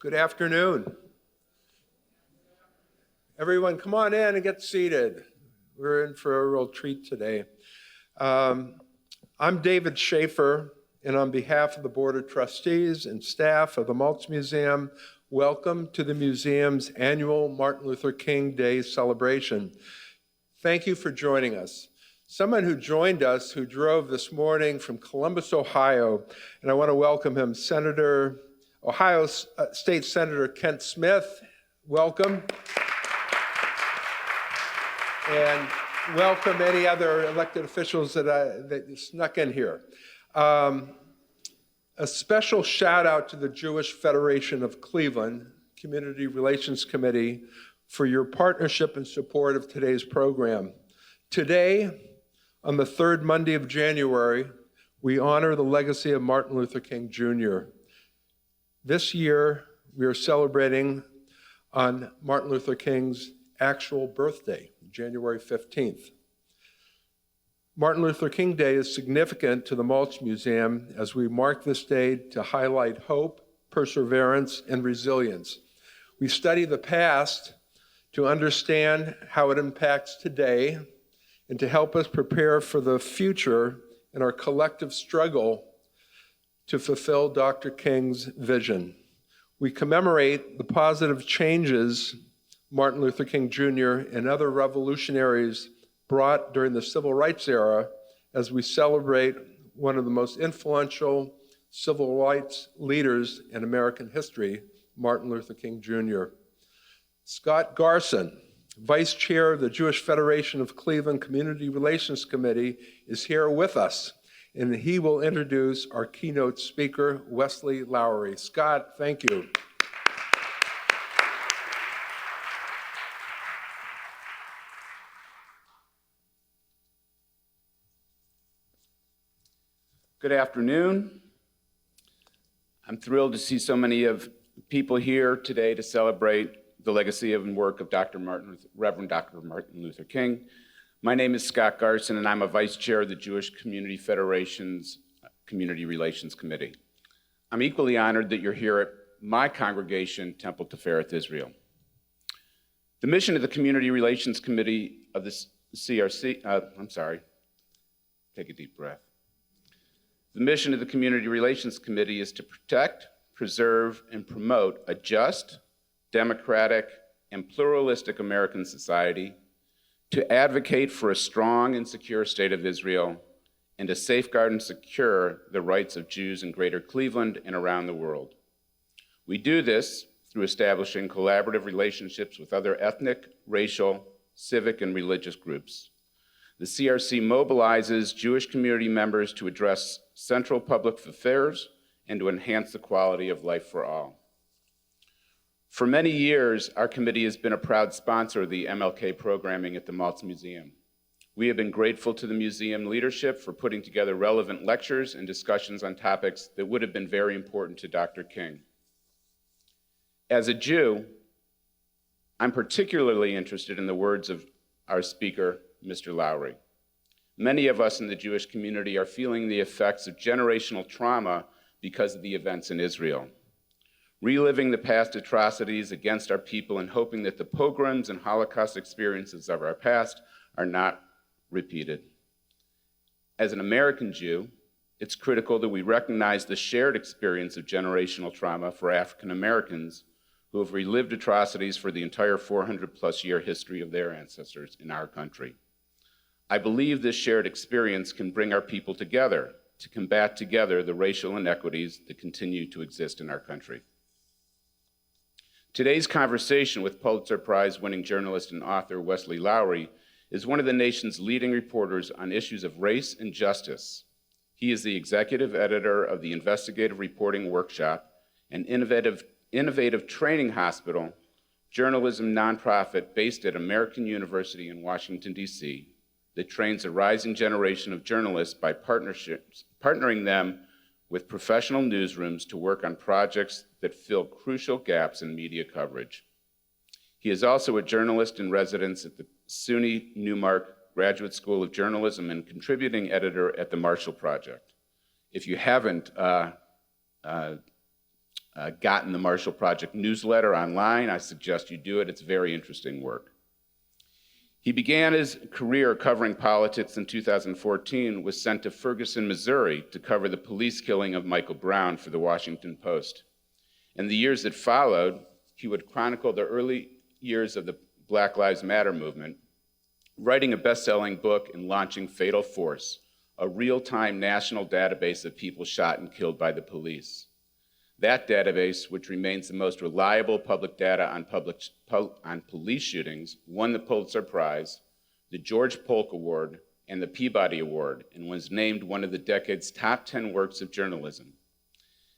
Good afternoon. Everyone, come on in and get seated. We're in for a real treat today. I'm David Schaefer, and on behalf of the Board of Trustees and staff of the Maltz Museum, welcome to the museum's annual Martin Luther King Day celebration. Thank you for joining us. Someone who joined us, who drove this morning from Columbus, Ohio, and I want to welcome him, Ohio State Senator Kent Smith. Welcome. And welcome any other elected officials that snuck in here. A special shout out to the Jewish Federation of Cleveland Community Relations Committee for your partnership and support of today's program. Today, on the third Monday of January, we honor the legacy of Martin Luther King Jr. This year, we are celebrating on Martin Luther King's actual birthday, January 15th. Martin Luther King Day is significant to the Maltz Museum as we mark this day to highlight hope, perseverance, and resilience. We study the past to understand how it impacts today and to help us prepare for the future in our collective struggle to fulfill Dr. King's vision. We commemorate the positive changes Martin Luther King Jr. and other revolutionaries brought during the civil rights era as we celebrate one of the most influential civil rights leaders in American history, Martin Luther King Jr. Scott Garson, Vice Chair of the Jewish Federation of Cleveland Community Relations Committee, is here with us, and he will introduce our keynote speaker, Wesley Lowery. Scott, thank you. Good afternoon. I'm thrilled to see so many of people here today to celebrate the legacy and work of Reverend Dr. Martin Luther King. My name is Scott Garson, and I'm a vice chair of the Jewish Community Federation's Community Relations Committee. I'm equally honored that you're here at my congregation, Temple Tifereth Israel. The mission of the Community Relations Committee of the CRC, take a deep breath. The mission of the Community Relations Committee is to protect, preserve, and promote a just, democratic, and pluralistic American society, to advocate for a strong and secure state of Israel, and to safeguard and secure the rights of Jews in Greater Cleveland and around the world. We do this through establishing collaborative relationships with other ethnic, racial, civic, and religious groups. The CRC mobilizes Jewish community members to address central public affairs and to enhance the quality of life for all. For many years, our committee has been a proud sponsor of the MLK programming at the Maltz Museum. We have been grateful to the museum leadership for putting together relevant lectures and discussions on topics that would have been very important to Dr. King. As a Jew, I'm particularly interested in the words of our speaker, Mr. Lowery. Many of us in the Jewish community are feeling the effects of generational trauma because of the events in Israel. Reliving the past atrocities against our people and hoping that the pogroms and Holocaust experiences of our past are not repeated. As an American Jew, it's critical that we recognize the shared experience of generational trauma for African Americans who have relived atrocities for the entire 400+ year history of their ancestors in our country. I believe this shared experience can bring our people together to combat together the racial inequities that continue to exist in our country. Today's conversation with Pulitzer Prize winning journalist and author Wesley Lowery is one of the nation's leading reporters on issues of race and justice. He is the executive editor of the Investigative Reporting Workshop, an innovative training hospital, journalism nonprofit based at American University in Washington, D.C., that trains a rising generation of journalists by partnering them with professional newsrooms to work on projects that fill crucial gaps in media coverage. He is also a journalist in residence at the SUNY Newmark Graduate School of Journalism and contributing editor at the Marshall Project. If you haven't gotten the Marshall Project newsletter online, I suggest you do it. It's very interesting work. He began his career covering politics in 2014, was sent to Ferguson, Missouri to cover the police killing of Michael Brown for the Washington Post. In the years that followed, he would chronicle the early years of the Black Lives Matter movement, writing a best-selling book and launching Fatal Force, a real-time national database of people shot and killed by the police. That database, which remains the most reliable public data on police shootings, won the Pulitzer Prize, the George Polk Award, and the Peabody Award, and was named one of the decade's top 10 works of journalism.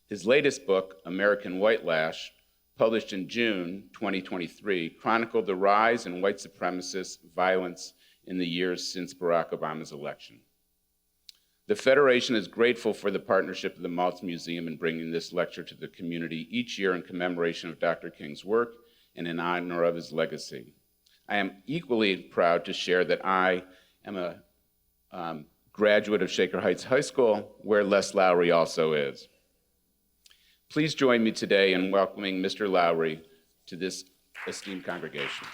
His latest book, American Whitelash, published in June 2023, chronicled the rise in white supremacist violence in the years since Barack Obama's election. The Federation is grateful for the partnership of the Maltz Museum in bringing this lecture to the community each year in commemoration of Dr. King's work and in honor of his legacy. I am equally proud to share that I am a graduate of Shaker Heights High School, where Les Lowery also is. Please join me today in welcoming Mr. Lowery to this esteemed congregation.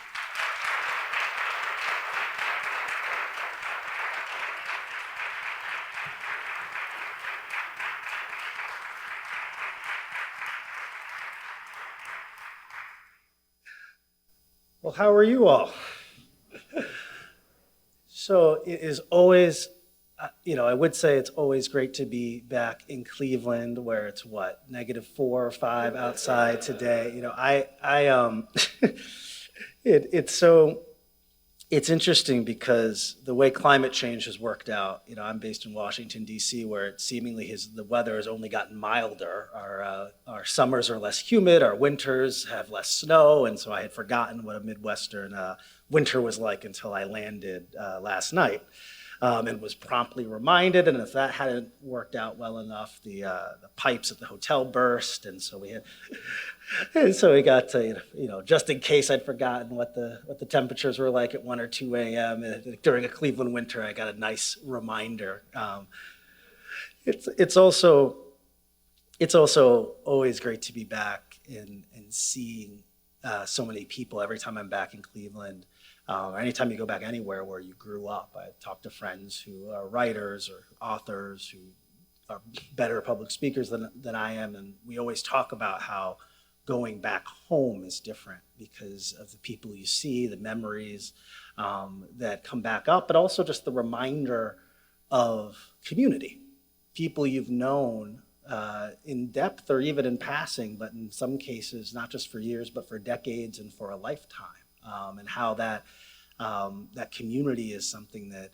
Well, how are you all? So it is always, I would say it's always great to be back in Cleveland, where it's what, -4 or 5 outside today. It's interesting because the way climate change has worked out. I'm based in Washington, D.C., where it seemingly the weather has only gotten milder. Our summers are less humid, our winters have less snow, and so I had forgotten what a Midwestern winter was like until I landed last night. And was promptly reminded, and if that hadn't worked out well enough, the pipes at the hotel burst, and so we got to, just in case I'd forgotten what the temperatures were like at 1 or 2 a.m. During a Cleveland winter, I got a nice reminder. It's also always great to be back and seeing so many people every time I'm back in Cleveland. Anytime you go back anywhere where you grew up. I talk to friends who are writers or authors who are better public speakers than I am, and we always talk about how going back home is different because of the people you see, the memories that come back up, but also just the reminder of community, people you've known in depth or even in passing, but in some cases, not just for years, but for decades and for a lifetime. And how that community is something that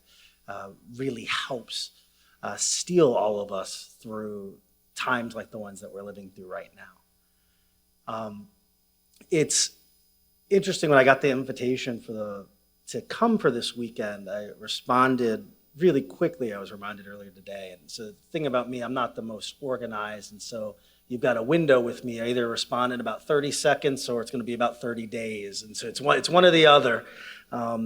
really helps steel all of us through times like the ones that we're living through right now. It's interesting, when I got the invitation to come for this weekend, I responded really quickly. I was reminded earlier today. And so the thing about me, I'm not the most organized, and so you've got a window with me. I either respond in about 30 seconds or it's going to be about 30 days. And so it's one or the other.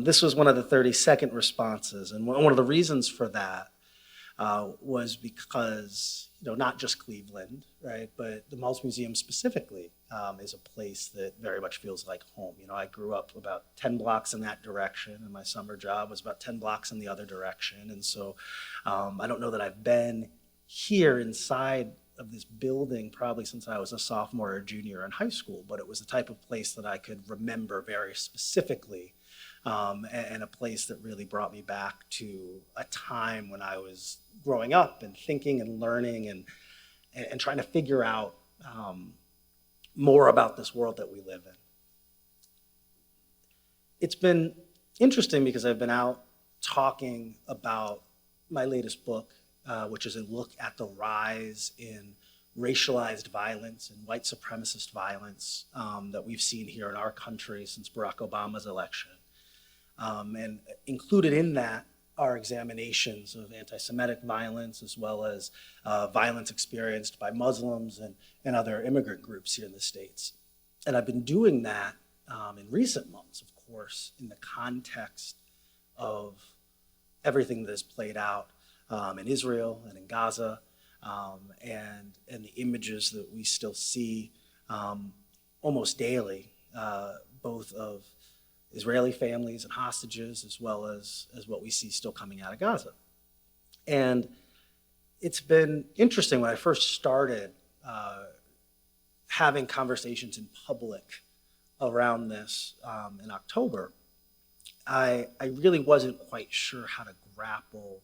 This was one of the 30-second responses. And one of the reasons for that was because, not just Cleveland, right, but the Maltz Museum specifically is a place that very much feels like home. I grew up about 10 blocks in that direction, and my summer job was about 10 blocks in the other direction. And so I don't know that I've been here inside of this building probably since I was a sophomore or junior in high school, but it was the type of place that I could remember very specifically, and a place that really brought me back to a time when I was growing up and thinking and learning and trying to figure out more about this world that we live in. It's been interesting because I've been out talking about my latest book, which is a look at the rise in racialized violence and white supremacist violence that we've seen here in our country since Barack Obama's election. And included in that are examinations of anti-Semitic violence, as well as violence experienced by Muslims and other immigrant groups here in the States. And I've been doing that in recent months, of course, in the context of everything that has played out in Israel and in Gaza, and the images that we still see almost daily, both of Israeli families and hostages, as well as what we see still coming out of Gaza. And it's been interesting when I first started having conversations in public around this in October. I really wasn't quite sure how to grapple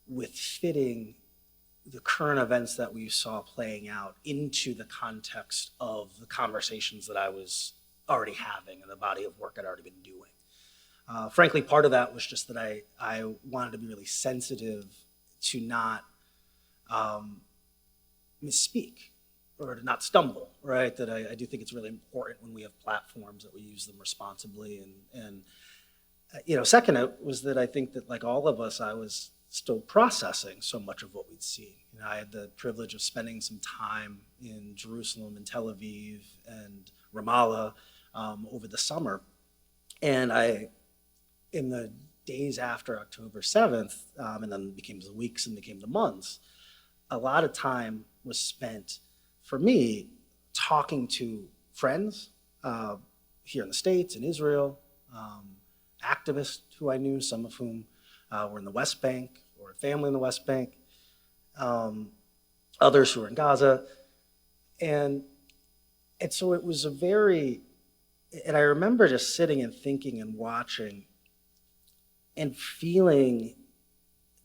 with fitting the current events that we saw playing out into the context of the conversations that I was already having and the body of work I'd already been doing. Frankly, part of that was just that I wanted to be really sensitive to not misspeak or to not stumble, right? That I do think it's really important when we have platforms that we use them responsibly. And second was that I think that, like all of us, I was still processing so much of what we'd seen. I had the privilege of spending some time in Jerusalem and Tel Aviv and Ramallah over the summer. And in the days after October 7th, and then became the weeks and became the months, a lot of time was spent for me talking to friends here in the States, in Israel, activists who I knew, some of whom were in the West Bank or family in the West Bank, others who were in Gaza. And so it was and I remember just sitting and thinking and watching and feeling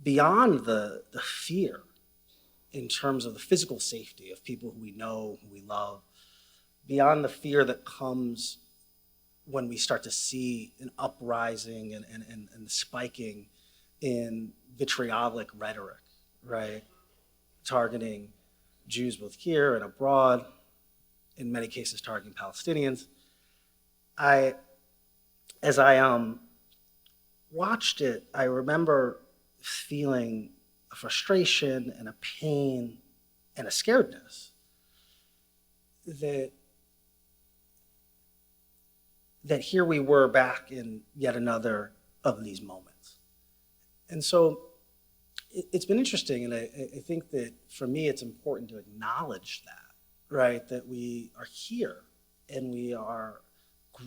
beyond the fear in terms of the physical safety of people who we know, who we love, beyond the fear that comes when we start to see an uprising and spiking in vitriolic rhetoric, right? Targeting Jews both here and abroad, in many cases targeting Palestinians. As I watched it, I remember feeling a frustration and a pain and a scaredness that here we were back in yet another of these moments. And so it's been interesting, and I think that for me it's important to acknowledge that, right? That we are here and we are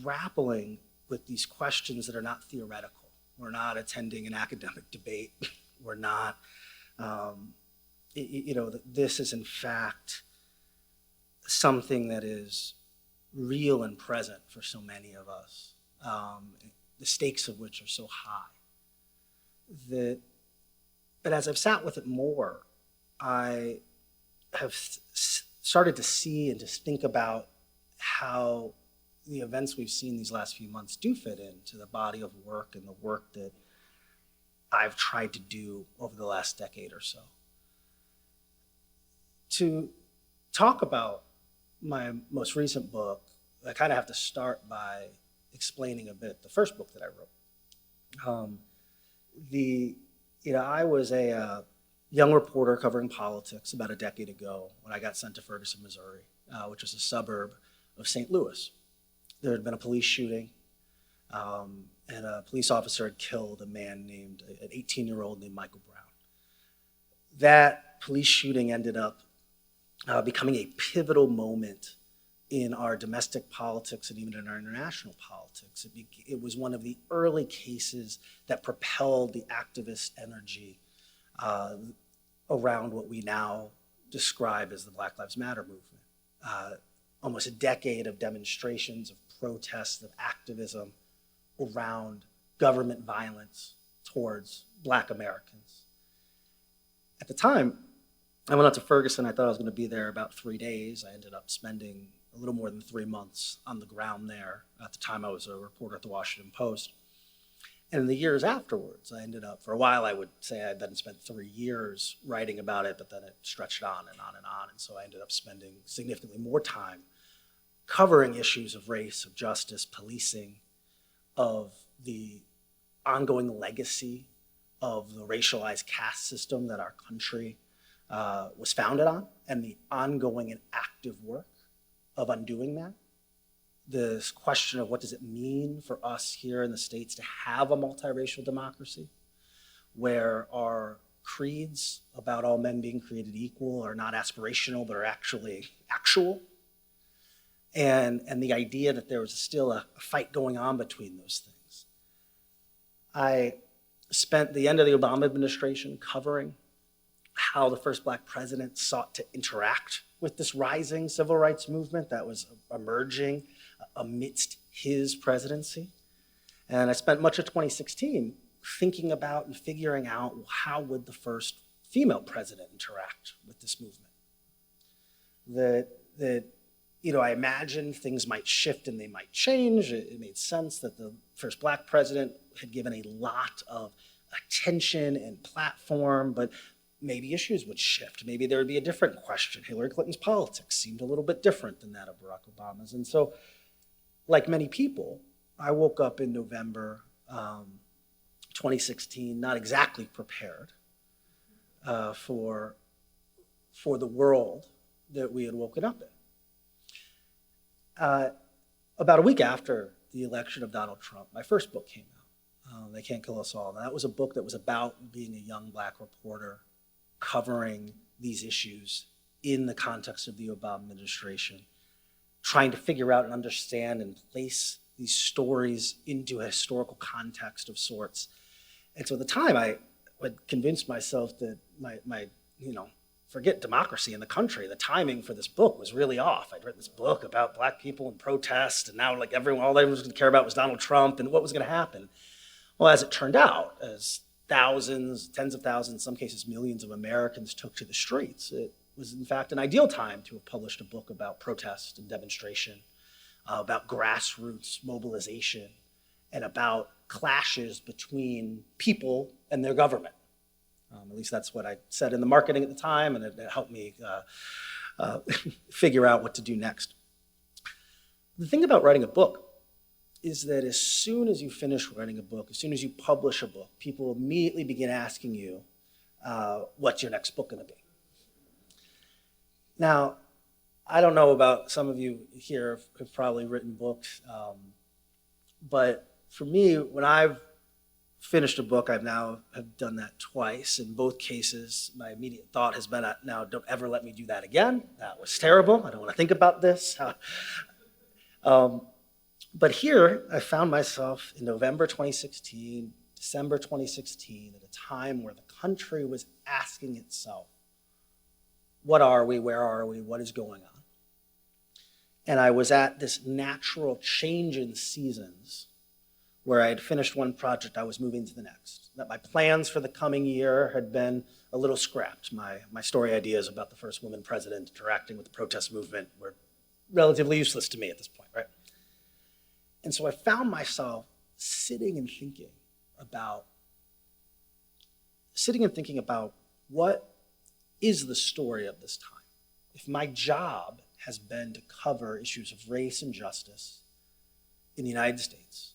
grappling with these questions that are not theoretical. We're not attending an academic debate. We're not, this is in fact something that is real and present for so many of us, the stakes of which are so high. But as I've sat with it more, I have started to see and to think about how the events we've seen these last few months do fit into the body of work and the work that I've tried to do over the last decade or so. To talk about my most recent book, I kind of have to start by explaining a bit the first book that I wrote. I was a young reporter covering politics about a decade ago when I got sent to Ferguson, Missouri, which is a suburb of St. Louis. There had been a police shooting, and a police officer had killed an 18-year-old named Michael Brown. That police shooting ended up becoming a pivotal moment in our domestic politics and even in our international politics. It was one of the early cases that propelled the activist energy around what we now describe as the Black Lives Matter movement. Almost a decade of demonstrations, of protests, of activism around government violence towards Black Americans. At the time, I went out to Ferguson. I thought I was going to be there about 3 days. I ended up spending a little more than 3 months on the ground there. At the time, I was a reporter at the Washington Post. And in the years afterwards, I ended up, for a while, I would say I then spent 3 years writing about it, but then it stretched on and on and on. And so I ended up spending significantly more time covering issues of race, of justice, policing, of the ongoing legacy of the racialized caste system that our country was founded on, and the ongoing and active work of undoing that. This question of what does it mean for us here in the States to have a multiracial democracy where our creeds about all men being created equal are not aspirational but are actually actual. and the idea that there was still a fight going on between those things. I spent the end of the Obama administration covering how the first Black president sought to interact with this rising civil rights movement that was emerging amidst his presidency. And I spent much of 2016 thinking about and figuring out how would the first female president interact with this movement. I imagined things might shift and they might change. It made sense that the first Black president had given a lot of attention and platform, but maybe issues would shift. Maybe there would be a different question. Hillary Clinton's politics seemed a little bit different than that of Barack Obama's. And so, like many people, I woke up in November 2016, not exactly prepared for the world that we had woken up in. About a week after the election of Donald Trump, my first book came out, They Can't Kill Us All. And that was a book that was about being a young Black reporter covering these issues in the context of the Obama administration, trying to figure out and understand and place these stories into a historical context of sorts. And so at the time, I had convinced myself that forget democracy in the country, the timing for this book was really off. I'd written this book about Black people and protest, and now all everyone was going to care about was Donald Trump and what was going to happen. Well, as it turned out, as thousands, tens of thousands, in some cases millions of Americans took to the streets, it was in fact an ideal time to have published a book about protest and demonstration, about grassroots mobilization, and about clashes between people and their government. At least that's what I said in the marketing at the time, and it helped me figure out what to do next. The thing about writing a book is that as soon as you finish writing a book, as soon as you publish a book, people immediately begin asking you, what's your next book going to be? Now, I don't know about some of you here have probably written books, but for me, when I've finished a book, I've now have done that twice. In both cases, my immediate thought has been, now don't ever let me do that again. That was terrible. I don't want to think about this. But here, I found myself in November 2016, December 2016, at a time where the country was asking itself, what are we, where are we, what is going on? And I was at this natural change in seasons where I had finished one project, I was moving to the next. That my plans for the coming year had been a little scrapped. My story ideas about the first woman president interacting with the protest movement were relatively useless to me at this point, right? And so I found myself sitting and thinking about what is the story of this time? If my job has been to cover issues of race and justice in the United States,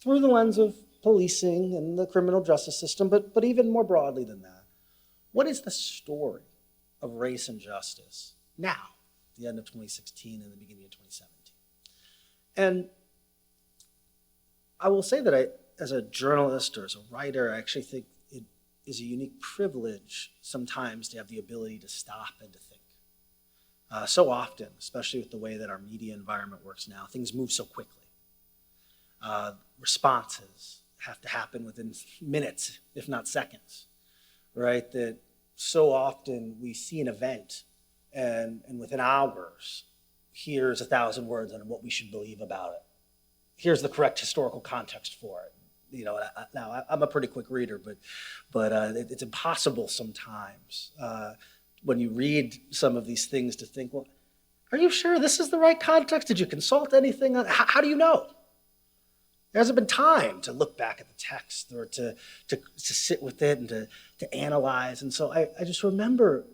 through the lens of policing and the criminal justice system, but even more broadly than that, what is the story of race and justice now, at the end of 2016 and the beginning of 2017? And I will say that as a journalist or as a writer, I actually think it is a unique privilege sometimes to have the ability to stop and to think. So often, especially with the way that our media environment works now, things move so quickly. Responses have to happen within minutes, if not seconds, right? That so often we see an event and within hours, here's 1,000 words on what we should believe about it. Here's the correct historical context for it. Now I'm a pretty quick reader, but it's impossible sometimes when you read some of these things to think, well, are you sure this is the right context? Did you consult anything? How do you know? There hasn't been time to look back at the text or to sit with it and to analyze. And so I just remember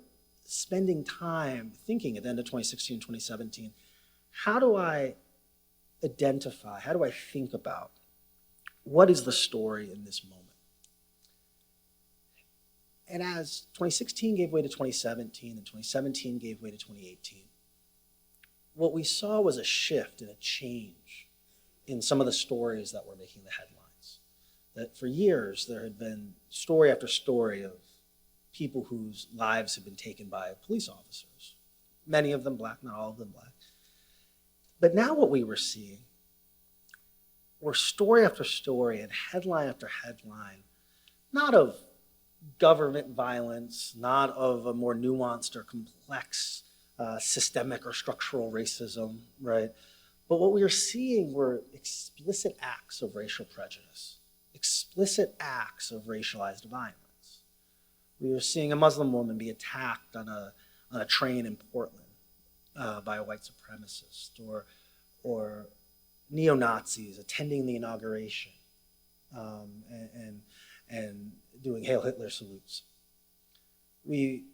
spending time thinking at the end of 2016, 2017, how do I identify, how do I think about what is the story in this moment? And as 2016 gave way to 2017 and 2017 gave way to 2018, what we saw was a shift and a change in some of the stories that were making the headlines. That for years there had been story after story of people whose lives had been taken by police officers, many of them Black, not all of them Black. But now what we were seeing were story after story and headline after headline, not of government violence, not of a more nuanced or complex systemic or structural racism, right? But what we were seeing were explicit acts of racial prejudice, explicit acts of racialized violence. We were seeing a Muslim woman be attacked on a train in Portland by a white supremacist, or neo-Nazis attending the inauguration and doing Hail Hitler salutes. We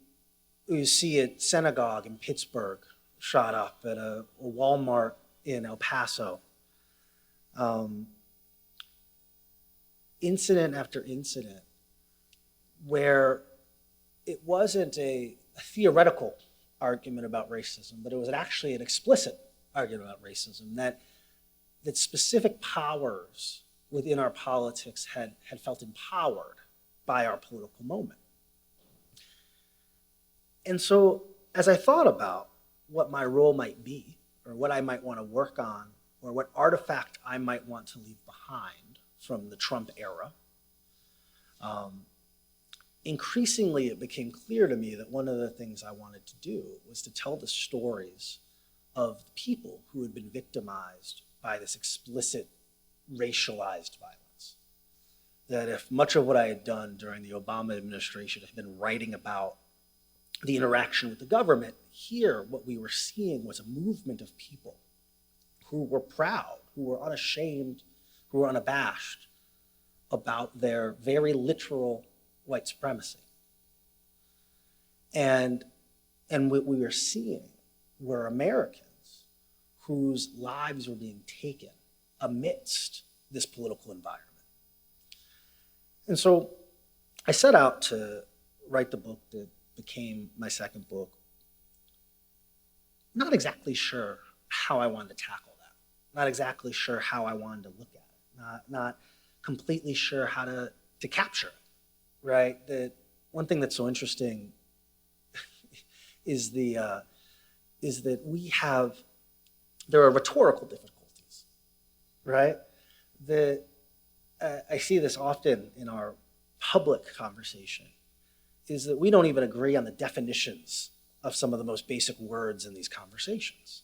see a synagogue in Pittsburgh shot up, at a Walmart in El Paso. Incident after incident where it wasn't a theoretical argument about racism, but it was actually an explicit argument about racism, that specific powers within our politics had felt empowered by our political moment. And so as I thought about what my role might be, or what I might want to work on, or what artifact I might want to leave behind from the Trump era, increasingly it became clear to me that one of the things I wanted to do was to tell the stories of the people who had been victimized by this explicit racialized violence. That if much of what I had done during the Obama administration had been writing about the interaction with the government, here what we were seeing was a movement of people who were proud, who were unashamed, who were unabashed about their very literal white supremacy. And what we were seeing were Americans whose lives were being taken amidst this political environment. And so I set out to write the book that became my second book, not exactly sure how I wanted to tackle that, not exactly sure how I wanted to look at it, not completely sure how to capture it, right? That one thing that's so interesting is that there are rhetorical difficulties, right? That I see this often in our public conversation, is that we don't even agree on the definitions of some of the most basic words in these conversations,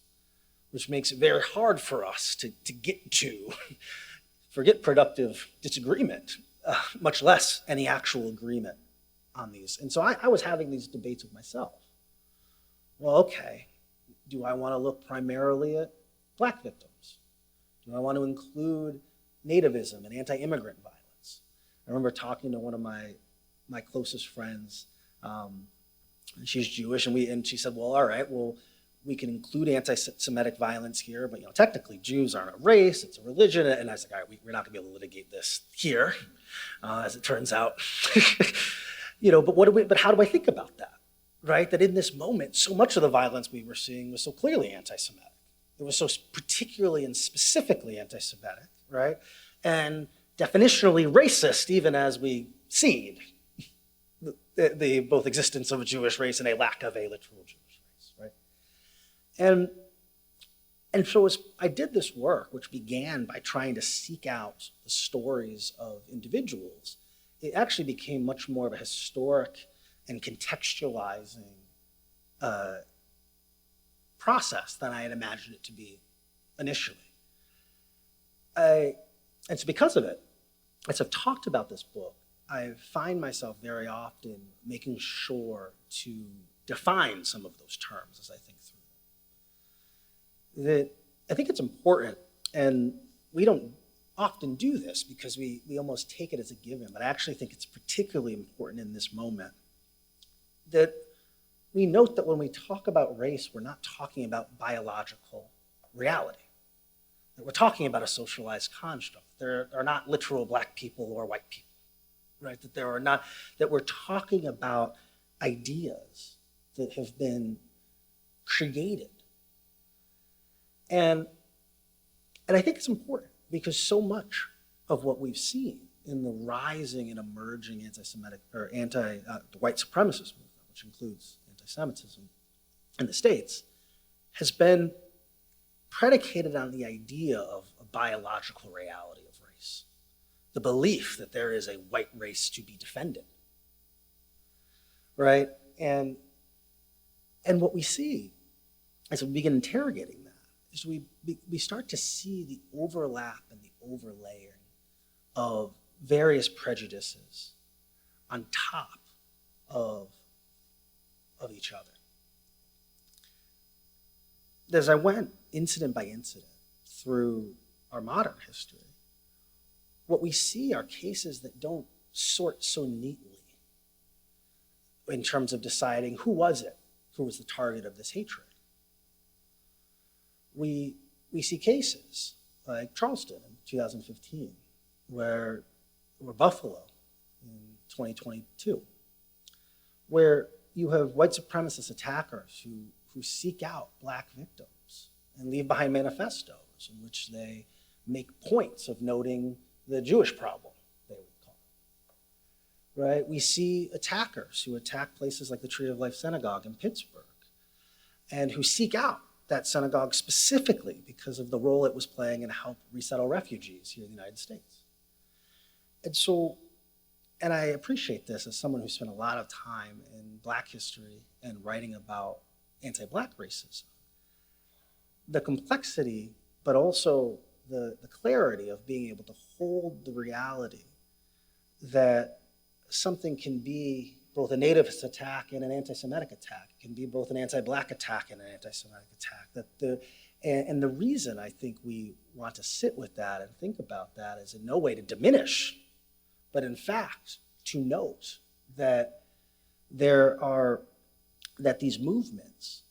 which makes it very hard for us to get to, forget productive disagreement, much less any actual agreement on these. And so I was having these debates with myself. Well, okay, do I want to look primarily at Black victims? Do I want to include nativism and anti-immigrant violence? I remember talking to one of my closest friends, and she's Jewish, and she said, well, all right, well, we can include anti-Semitic violence here, but technically Jews aren't a race, it's a religion. And I was like, all right, we're not gonna be able to litigate this here, as it turns out. But how do I think about that, right? That in this moment, so much of the violence we were seeing was so clearly anti-Semitic. It was so particularly and specifically anti-Semitic, right? And definitionally racist, even as we cede the both existence of a Jewish race and a lack of a literal Jewish race, right? And so as I did this work, which began by trying to seek out the stories of individuals, it actually became much more of a historic and contextualizing process than I had imagined it to be initially. And so because of it, as I've talked about this book, I find myself very often making sure to define some of those terms as I think through them. That I think it's important, and we don't often do this because we almost take it as a given, but I actually think it's particularly important in this moment that we note that when we talk about race, we're not talking about biological reality. That we're talking about a socialized construct. There are not literal Black people or white people, right? That we're talking about ideas that have been created. And I think it's important because so much of what we've seen in the rising and emerging anti-Semitic or white supremacist movement, which includes anti-Semitism in the States, has been predicated on the idea of a biological reality of race, the belief that there is a white race to be defended, right? And what we see as we begin interrogating that is we start to see the overlap and the overlaying of various prejudices on top of each other. As I went incident by incident through our modern history, what we see are cases that don't sort so neatly in terms of deciding who was the target of this hatred. We see cases like Charleston in 2015, or Buffalo in 2022, where you have white supremacist attackers who seek out Black victims and leave behind manifestos in which they make points of noting the Jewish problem, they would call it. Right? We see attackers who attack places like the Tree of Life Synagogue in Pittsburgh and who seek out that synagogue specifically because of the role it was playing in help resettle refugees here in the United States. And I appreciate this as someone who spent a lot of time in Black history and writing about anti-Black racism. The complexity, but also the clarity of being able to hold the reality that something can be both a nativist attack and an anti-Semitic attack. It can be both an anti-Black attack and an anti-Semitic attack. And the reason I think we want to sit with that and think about that is in no way to diminish, but in fact to note that that these movements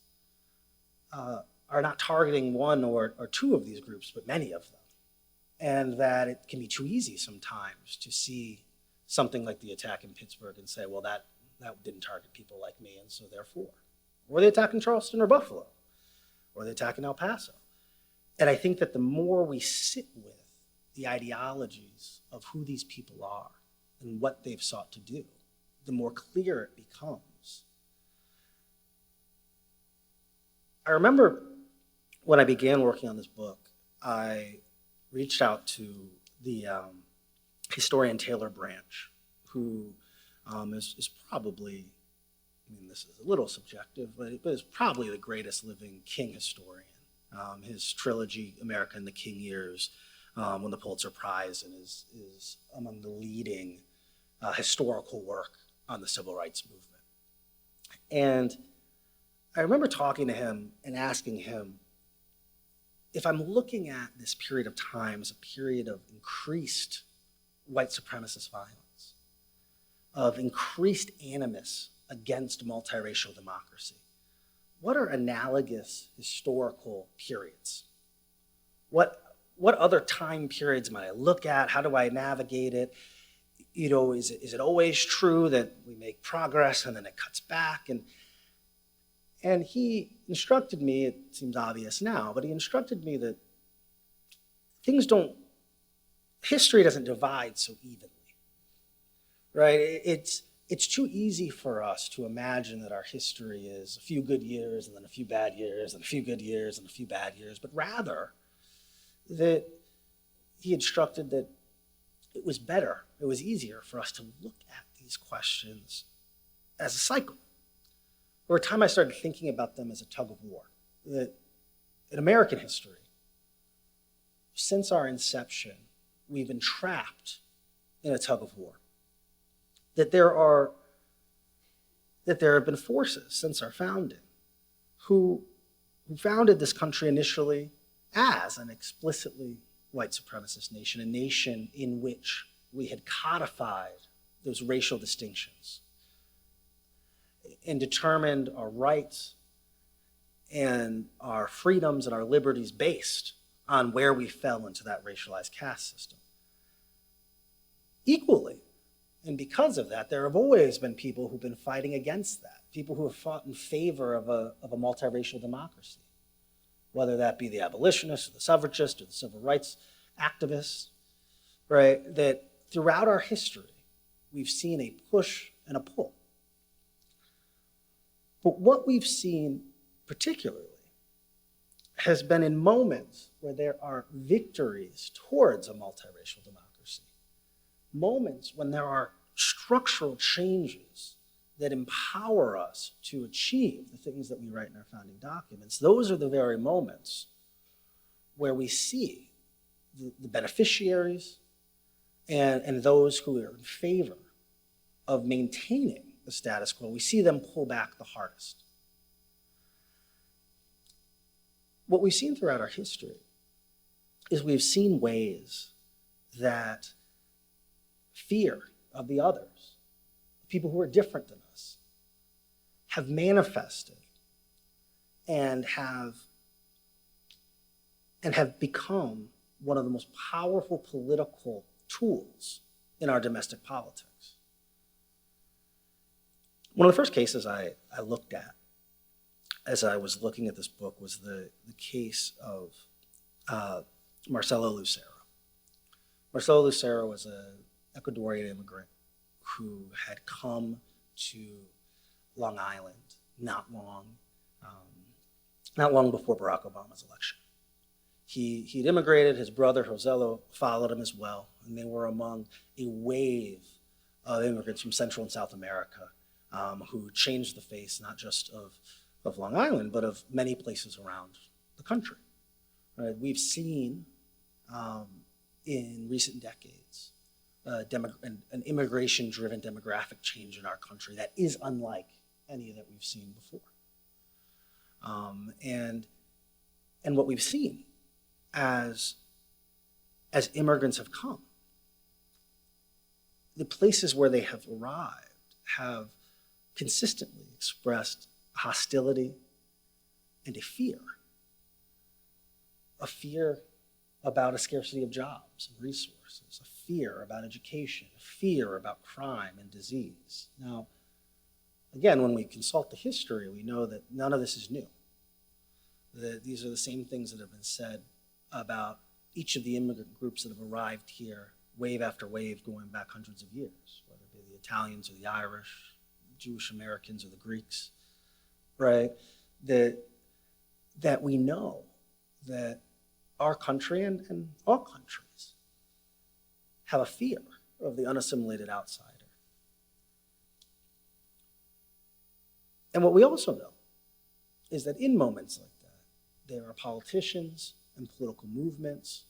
are not targeting one or two of these groups, but many of them. And that it can be too easy sometimes to see something like the attack in Pittsburgh and say, well, that didn't target people like me, and so therefore. Or the attack in Charleston or Buffalo, or the attack in El Paso. And I think that the more we sit with the ideologies of who these people are and what they've sought to do, the more clear it becomes. I remember when I began working on this book, I reached out to the historian Taylor Branch, who is probably, I mean, this is a little subjective, but is probably the greatest living King historian. His trilogy, America in the King Years, won the Pulitzer Prize and is among the leading historical work on the civil rights movement. And I remember talking to him and asking him, if I'm looking at this period of time as a period of increased white supremacist violence, of increased animus against multiracial democracy, what are analogous historical periods? What other time periods might I look at? How do I navigate it? You know, is it always true that we make progress and then it cuts back? And he instructed me, it seems obvious now, but he instructed me that history doesn't divide so evenly, right? It's too easy for us to imagine that our history is a few good years and then a few bad years and a few good years and a few bad years, but rather that he instructed that it was better, it was easier for us to look at these questions as a cycle. Over time, I started thinking about them as a tug of war. That in American history, since our inception, we've been trapped in a tug of war. That there have been forces since our founding who founded this country initially as an explicitly white supremacist nation, a nation in which we had codified those racial distinctions and determined our rights and our freedoms and our liberties based on where we fell into that racialized caste system. Equally, and because of that, there have always been people who've been fighting against that, people who have fought in favor of a multiracial democracy, whether that be the abolitionists or the suffragists or the civil rights activists, right? That throughout our history, we've seen a push and a pull. But what we've seen particularly has been in moments where there are victories towards a multiracial democracy, moments when there are structural changes that empower us to achieve the things that we write in our founding documents. Those are the very moments where we see the beneficiaries and those who are in favor of maintaining the status quo. We see them pull back the hardest. What we've seen throughout our history is we've seen ways that fear of the others, people who are different than us, have manifested and have become one of the most powerful political tools in our domestic politics. One of the first cases I looked at as I was looking at this book was the case of Marcelo Lucero. Marcelo Lucero was an Ecuadorian immigrant who had come to Long Island not long before Barack Obama's election. He'd immigrated, his brother Joselo followed him as well, and they were among a wave of immigrants from Central and South America who changed the face not just of Long Island, but of many places around the country. Right? We've seen in recent decades an immigration-driven demographic change in our country that is unlike any that we've seen before. And what we've seen as immigrants have come, the places where they have arrived have consistently expressed hostility and a fear about a scarcity of jobs and resources, a fear about education, a fear about crime and disease. Now, again, when we consult the history, we know that none of this is new. That these are the same things that have been said about each of the immigrant groups that have arrived here, wave after wave, going back hundreds of years, whether it be the Italians or the Irish, Jewish Americans or the Greeks, right? That we know that our country and all countries have a fear of the unassimilated outsider. And what we also know is that in moments like that, there are politicians and political movements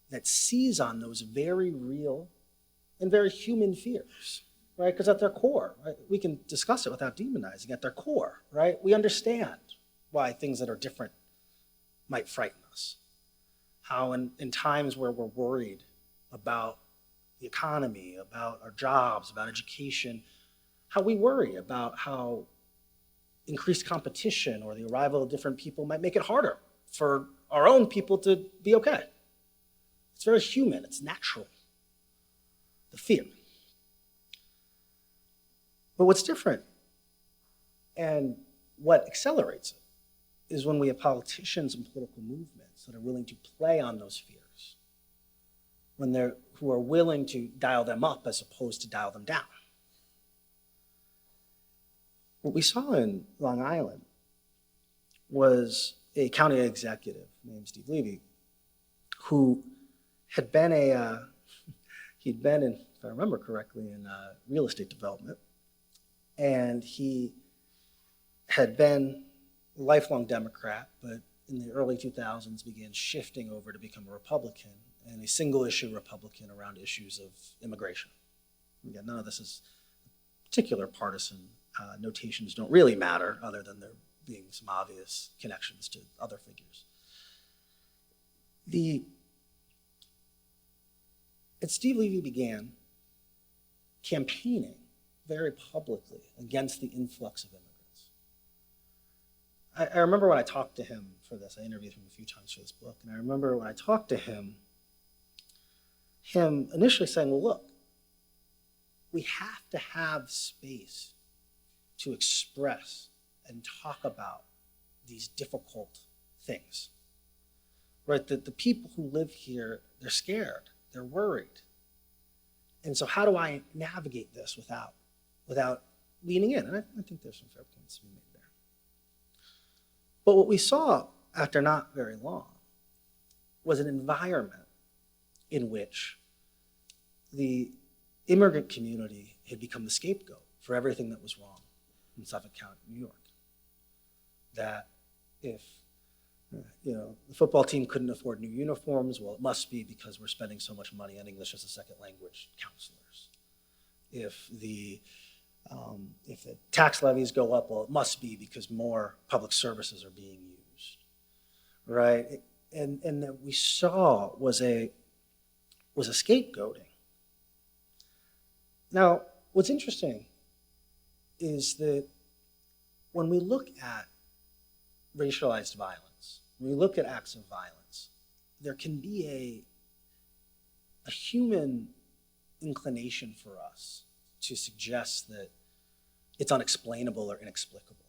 that seize on those very real and very human fears, right? Because at their core, right, we can discuss it without demonizing. At their core, right, we understand why things that are different might frighten us. How in times where we're worried about the economy, about our jobs, about education, how we worry about how increased competition or the arrival of different people might make it harder for our own people to be okay. It's very human, it's natural, the fear. But what's different and what accelerates it is when we have politicians and political movements that are willing to play on those fears, who are willing to dial them up as opposed to dial them down. What we saw in Long Island was a county executive named Steve Levy, who had been he'd been in, if I remember correctly, in real estate development, and he had been a lifelong Democrat, but in the early 2000s began shifting over to become a Republican, and a single issue Republican around issues of immigration. Again, none of this is particular partisan notations don't really matter, other than there being some obvious connections to other figures. And Steve Levy began campaigning very publicly against the influx of immigrants. I remember when I talked to him for this, I interviewed him a few times for this book, and I remember when I talked to him initially saying, well, look, we have to have space to express and talk about these difficult things, right? The people who live here, they're scared, they're worried. And so how do I navigate this without leaning in? And I think there's some fair points to be made there. But what we saw after not very long, was an environment in which the immigrant community had become the scapegoat for everything that was wrong in Suffolk County, New York. That if the football team couldn't afford new uniforms, well, it must be because we're spending so much money on English as a second language counselors. If the tax levies go up, well, it must be because more public services are being used, right? And that we saw was a scapegoating. Now, what's interesting is that when we look at racialized violence, when we look at acts of violence, there can be a human inclination for us to suggest that it's unexplainable or inexplicable,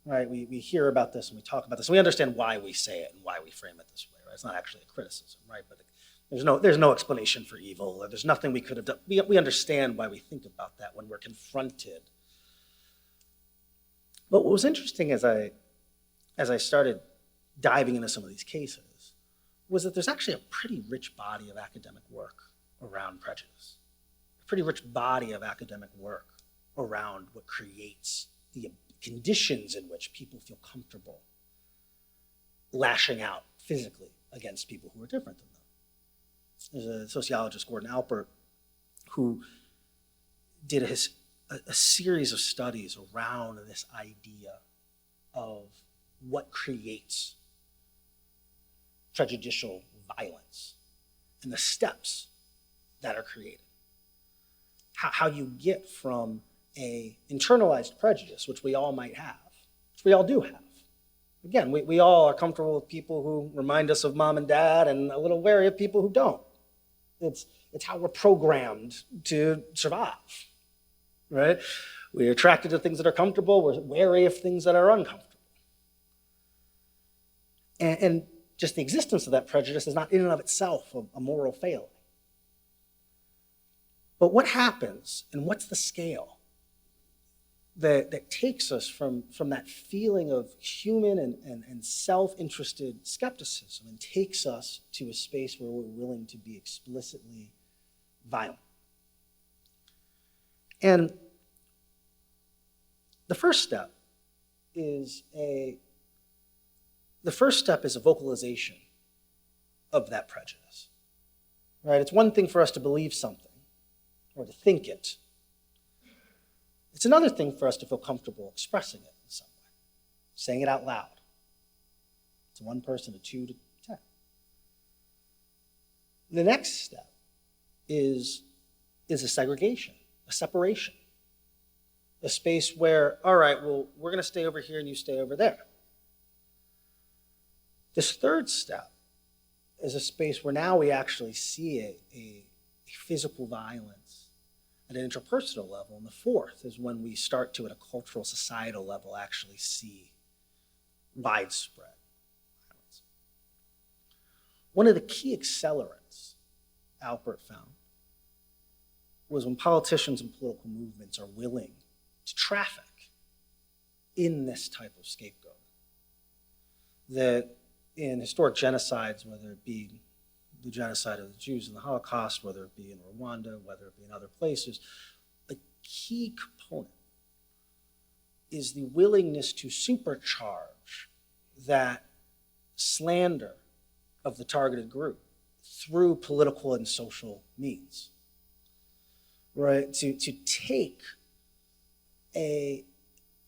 right? We hear about this and we talk about this, and we understand why we say it and why we frame it this way, right? It's not actually a criticism, right? But there's no explanation for evil, or there's nothing we could have done. We understand why we think about that when we're confronted. But what was interesting as I started diving into some of these cases was that there's actually a pretty rich body of academic work around prejudice, a pretty rich body of academic work around what creates the conditions in which people feel comfortable lashing out physically against people who are different than them. There's a sociologist, Gordon Alpert, who did a series of studies around this idea of what creates prejudicial violence and the steps that are created. How you get from a internalized prejudice, which we all might have, which we all do have. Again, we all are comfortable with people who remind us of mom and dad and a little wary of people who don't. It's how we're programmed to survive, right? We're attracted to things that are comfortable. We're wary of things that are uncomfortable. And just the existence of that prejudice is not in and of itself a moral failing. But what happens, and what's the scale that takes us from that feeling of human and self-interested skepticism and takes us to a space where we're willing to be explicitly violent? And the first step is a vocalization of that prejudice, right? It's one thing for us to believe something or to think it. It's another thing for us to feel comfortable expressing it in some way, saying it out loud. To one person, to 2, to 10. The next step is a segregation, a separation, a space where, all right, well, we're going to stay over here and you stay over there. This third step is a space where now we actually see a physical violence at an interpersonal level. And the fourth is when we start to, at a cultural, societal level, actually see widespread violence. One of the key accelerants Alpert found was when politicians and political movements are willing to traffic in this type of scapegoat. That in historic genocides, whether it be the genocide of the Jews in the Holocaust, whether it be in Rwanda, whether it be in other places, a key component is the willingness to supercharge that slander of the targeted group through political and social means, right? To take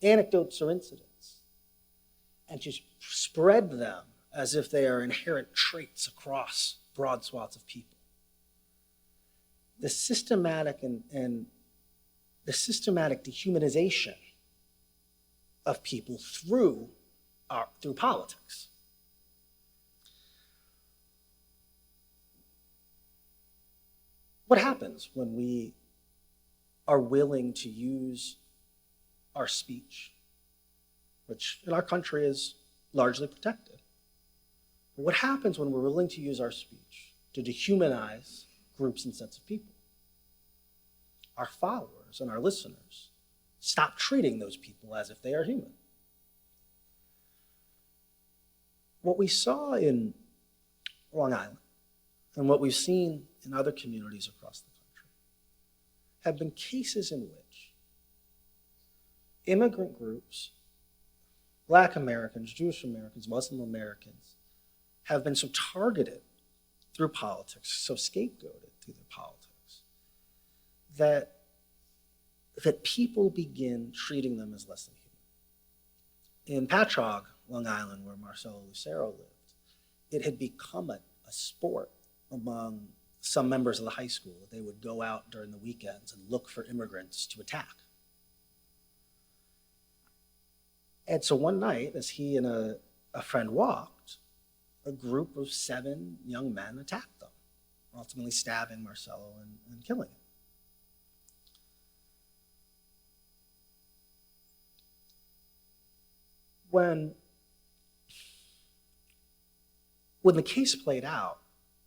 anecdotes or incidents and to spread them as if they are inherent traits across broad swaths of people. The systematic and the systematic dehumanization of people through politics. What happens when we are willing to use our speech, which in our country is largely protected? What happens when we're willing to use our speech to dehumanize groups and sets of people? Our followers and our listeners stop treating those people as if they are human. What we saw in Long Island and what we've seen in other communities across the country have been cases in which immigrant groups, Black Americans, Jewish Americans, Muslim Americans, have been so targeted through politics, so scapegoated through their politics, that people begin treating them as less than human. In Patchogue, Long Island, where Marcelo Lucero lived, it had become a sport among some members of the high school. They would go out during the weekends and look for immigrants to attack. And so one night, as he and a friend walked, a group of 7 young men attacked them, ultimately stabbing Marcelo and killing him. When the case played out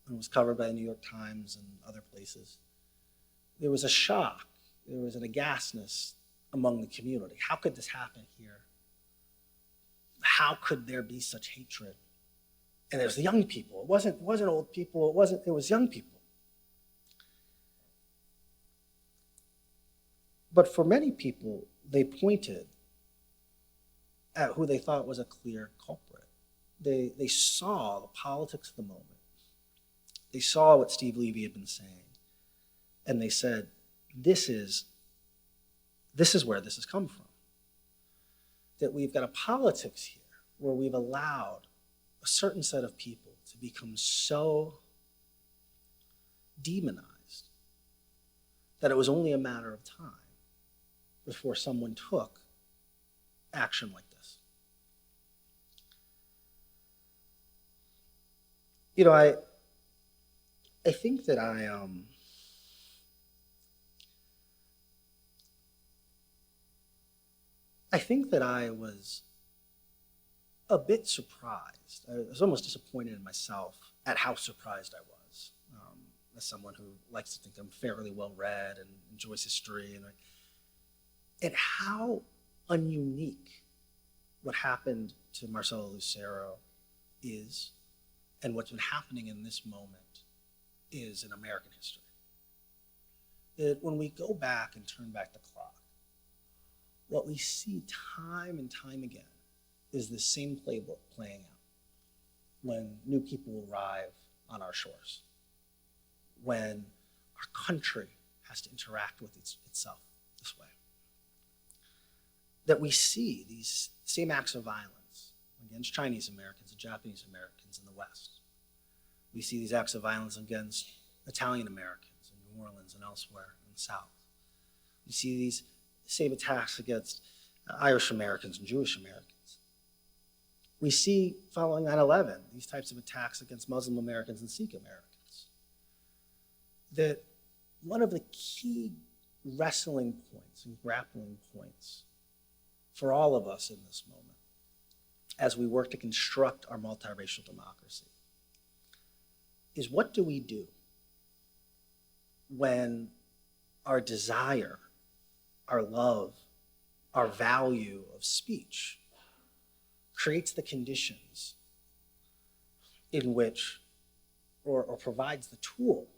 and was covered by the New York Times and other places, there was a shock, there was an aghastness among the community. How could this happen here? How could there be such hatred? And it was the young people. It wasn't old people. It was young people. But for many people, they pointed at who they thought was a clear culprit. They saw the politics of the moment. They saw what Steve Levy had been saying. And they said, this is where this has come from. That we've got a politics here where we've allowed a certain set of people to become so demonized that it was only a matter of time before someone took action like this. You know, I think that I was a bit surprised. I was almost disappointed in myself at how surprised I was. As someone who likes to think I'm fairly well read and enjoys history, and how ununique what happened to Marcelo Lucero is, and what's been happening in this moment is in American history. That when we go back and turn back the clock, what we see time and time again is the same playbook playing out when new people arrive on our shores, when our country has to interact with itself this way. That we see these same acts of violence against Chinese Americans and Japanese Americans in the West. We see these acts of violence against Italian Americans in New Orleans and elsewhere in the South. We see these same attacks against Irish Americans and Jewish Americans. We see, following 9/11, these types of attacks against Muslim Americans and Sikh Americans. That one of the key wrestling points and grappling points for all of us in this moment, as we work to construct our multiracial democracy, is what do we do when our desire, our love, our value of speech creates the conditions in which, or provides the tool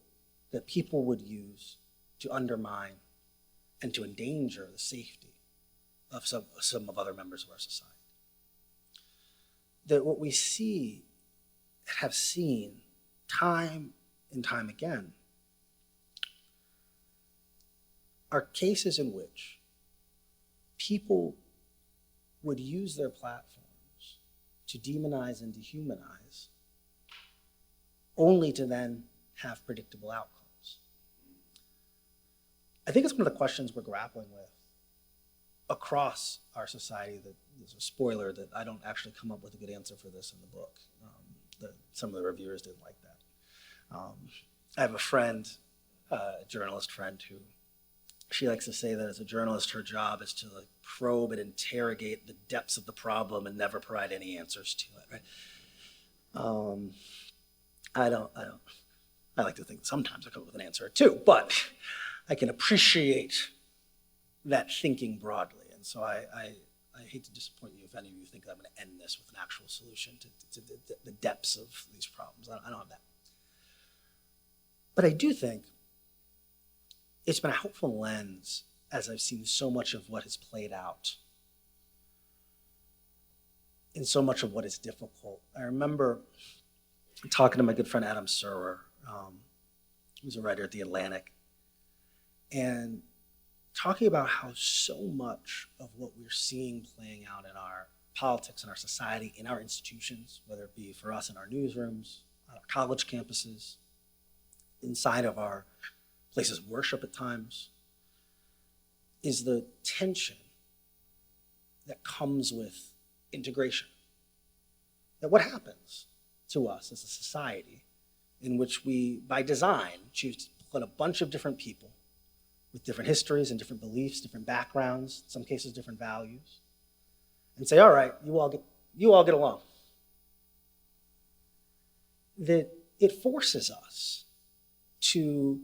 that people would use to undermine and to endanger the safety of some of other members of our society. That what we see and have seen time and time again are cases in which people would use their platforms to demonize and dehumanize, only to then have predictable outcomes. I think it's one of the questions we're grappling with across our society. That there's a spoiler that I don't actually come up with a good answer for this in the book. Some of the reviewers didn't like that. I have a friend, a journalist friend, who she likes to say that as a journalist, her job is to probe and interrogate the depths of the problem and never provide any answers to it. Right? I like to think sometimes I come up with an answer or two, but I can appreciate that thinking broadly. And so I I hate to disappoint you if any of you think I'm going to end this with an actual solution to the depths of these problems. I don't have that. But I do think it's been a helpful lens as I've seen so much of what has played out and so much of what is difficult. I remember talking to my good friend Adam Serwer, who's a writer at The Atlantic, and talking about how so much of what we're seeing playing out in our politics, in our society, in our institutions, whether it be for us in our newsrooms, on our college campuses, inside of our places of worship at times, is the tension that comes with integration. That what happens to us as a society in which we, by design, choose to put a bunch of different people with different histories and different beliefs, different backgrounds, in some cases different values, and say, all right, you all get along. That it forces us to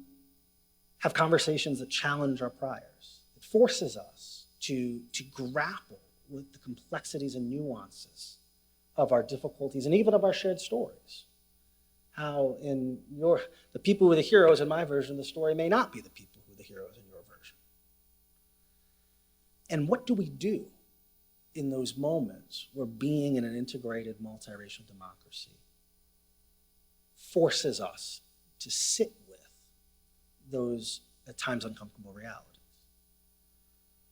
have conversations that challenge our priors. It forces us to grapple with the complexities and nuances of our difficulties and even of our shared stories. How the people who are the heroes in my version of the story may not be the people who are the heroes in your version. And what do we do in those moments where being in an integrated multiracial democracy forces us to sit with those at times uncomfortable realities?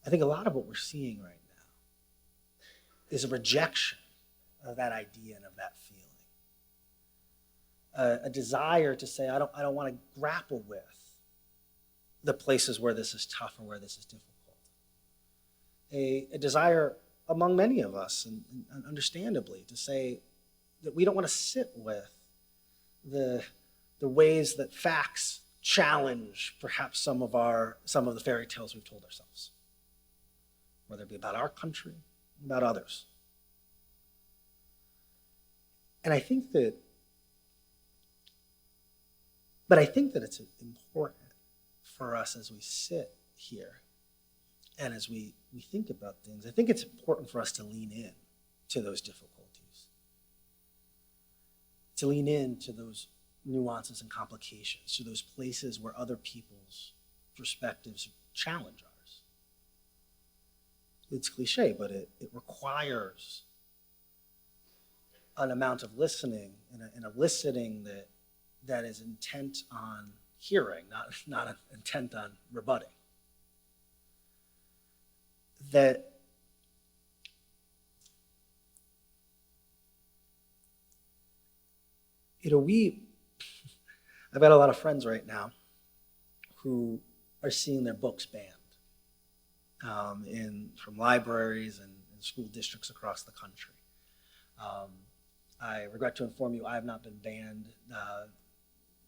I think a lot of what we're seeing right now is a rejection of that idea and of that feeling. A desire to say, I don't want to grapple with the places where this is tough or where this is difficult. A desire among many of us, and understandably, to say that we don't want to sit with the ways that facts challenge perhaps some of the fairy tales we've told ourselves, whether it be about our country, about others. And I think that it's important for us as we sit here and as we think about things. I think it's important for us to lean in to those difficulties, to lean into those nuances and complications, to those places where other people's perspectives challenge ours. It's cliche, but it requires an amount of listening and a listening that is intent on hearing, not intent on rebutting. That I've got a lot of friends right now who are seeing their books banned from libraries and school districts across the country. I regret to inform you I have not been banned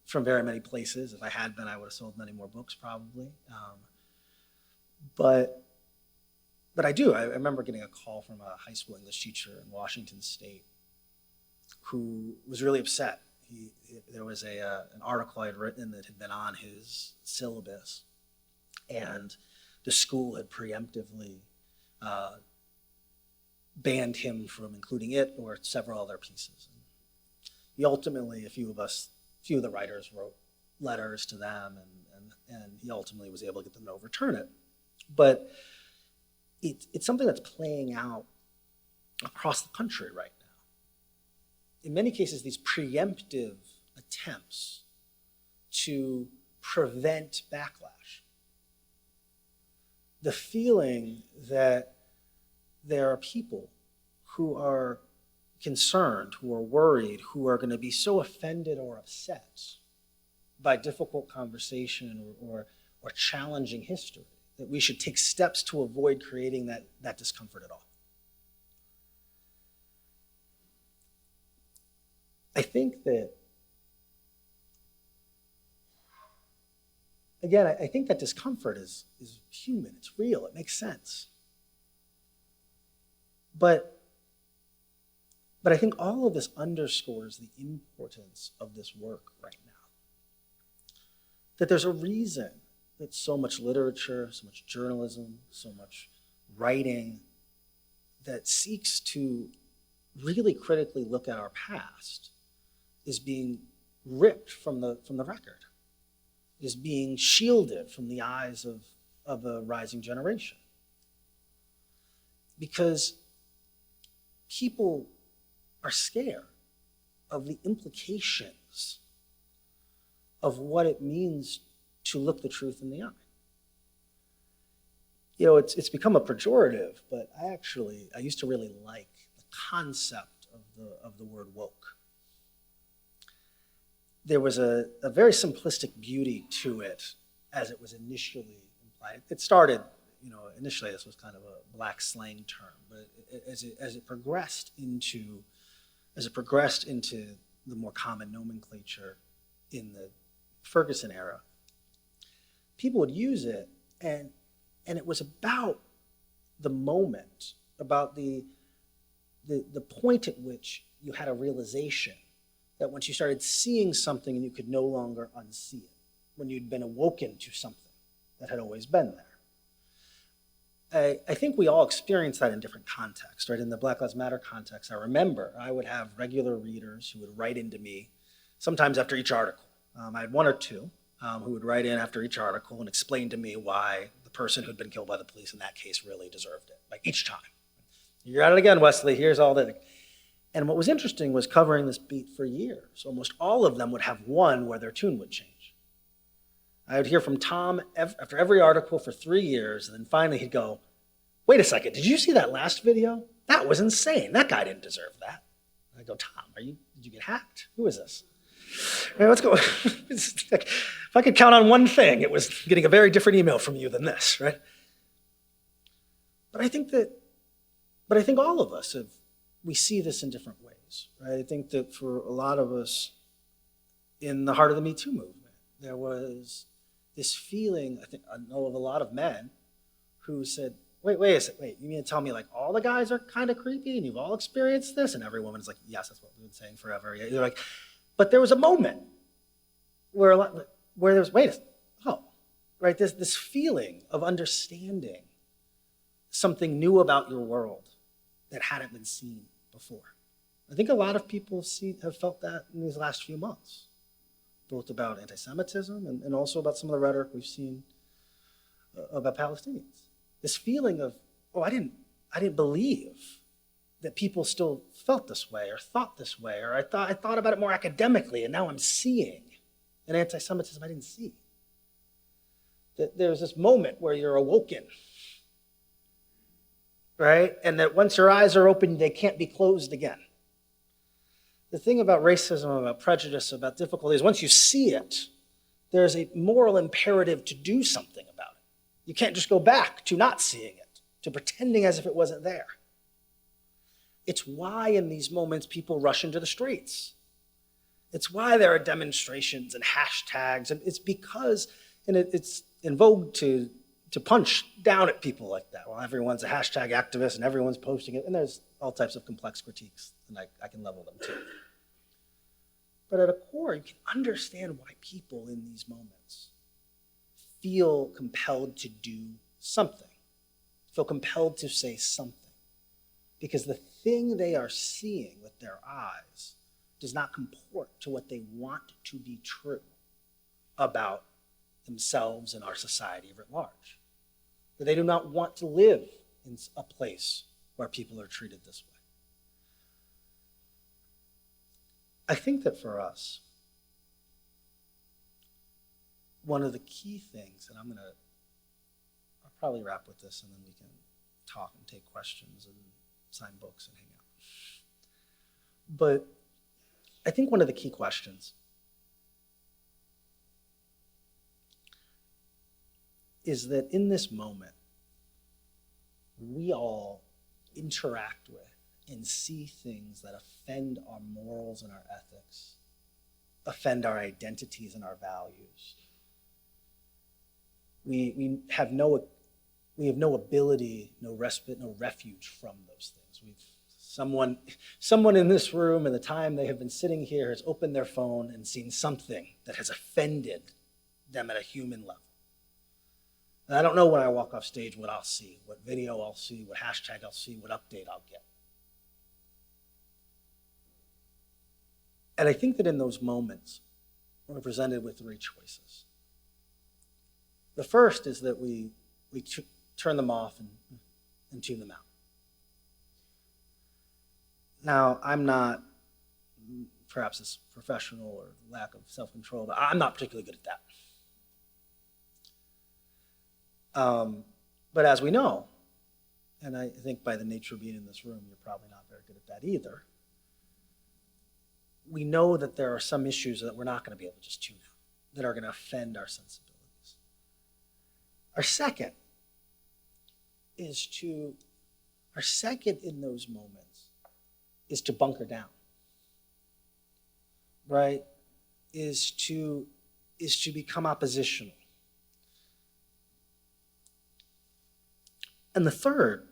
from very many places. If I had been, I would have sold many more books probably. But I do. I remember getting a call from a high school English teacher in Washington State who was really upset. There was an article I had written that had been on his syllabus, and the school had preemptively banned him from including it or several other pieces. And he ultimately, a few of the writers wrote letters to them, and he ultimately was able to get them to overturn it. But it's something that's playing out across the country right now. In many cases, these preemptive attempts to prevent backlash. The feeling that there are people who are concerned, who are worried, who are going to be so offended or upset by difficult conversation or challenging history that we should take steps to avoid creating that discomfort at all. I think that, again, I think that discomfort is human, it's real, it makes sense. But I think all of this underscores the importance of this work right now. That there's a reason that so much literature, so much journalism, so much writing that seeks to really critically look at our past is being ripped from the record, is being shielded from the eyes of a rising generation. Because people are scared of the implications of what it means to look the truth in the eye. You know, it's become a pejorative, but I used to really like the concept of the word woke. There was a very simplistic beauty to it as it was initially implied. It started, initially this was kind of a black slang term, but as it progressed into the more common nomenclature in the Ferguson era, people would use it, and it was about the moment, about the point at which you had a realization that once you started seeing something and you could no longer unsee it, when you'd been awoken to something that had always been there. I think we all experience that in different contexts, right? In the Black Lives Matter context, I remember I would have regular readers who would write into me, sometimes after each article. I had one or two who would write in after each article and explain to me why the person who'd been killed by the police in that case really deserved it, like each time. You're at it again, Wesley, here's all that. And what was interesting was covering this beat for years. Almost all of them would have one where their tune would change. I would hear from Tom after every article for 3 years, and then finally he'd go, wait a second, did you see that last video? That was insane. That guy didn't deserve that. And I go, Tom, did you get hacked? Who is this? Hey, let's go. If I could count on one thing, it was getting a very different email from you than this, right? But I think all of us we see this in different ways, right? I think that for a lot of us in the heart of the Me Too movement, there was this feeling, I know of a lot of men who said, wait a second, you mean to tell me like all the guys are kind of creepy and you've all experienced this? And every woman's like, yes, that's what we've been saying forever. They're like, but there was a moment where there's, right, this feeling of understanding something new about your world that hadn't been seen before. I think a lot of people have felt that in these last few months, both about anti-Semitism and also about some of the rhetoric we've seen about Palestinians. This feeling of, I didn't believe that people still felt this way or thought this way, or I thought about it more academically, and now I'm seeing an anti-Semitism I didn't see. That there's this moment where you're awoken, right? And that once your eyes are open, they can't be closed again. The thing about racism, about prejudice, about difficulties, once you see it, there's a moral imperative to do something about it. You can't just go back to not seeing it, to pretending as if it wasn't there. It's why in these moments people rush into the streets. It's why there are demonstrations and hashtags, and it's because, and it's in vogue to punch down at people like that. Well, everyone's a hashtag activist and everyone's posting it, and there's all types of complex critiques, and I can level them too. But at a core, you can understand why people in these moments feel compelled to do something, feel compelled to say something. Because the thing they are seeing with their eyes does not comport to what they want to be true about themselves and our society writ large. That they do not want to live in a place where people are treated this way. I think that for us, one of the key things, and I'll probably wrap with this and then we can talk and take questions and sign books and hang out. But I think one of the key questions is that in this moment, we all interact with and see things that offend our morals and our ethics, offend our identities and our values. We have no ability, no respite, no refuge from those things. Someone in this room, in the time they have been sitting here, has opened their phone and seen something that has offended them at a human level. And I don't know when I walk off stage what I'll see, what video I'll see, what hashtag I'll see, what update I'll get. And I think that in those moments, we're presented with three choices. The first is that we turn them off and tune them out. Now, I'm not, perhaps it's professional or lack of self-control, but I'm not particularly good at that. But as we know, and I think by the nature of being in this room, you're probably not very good at that either, we know that there are some issues that we're not going to be able to just tune out, that are going to offend our sensibilities. Our second in those moments is to bunker down, right? Is to become oppositional. And the third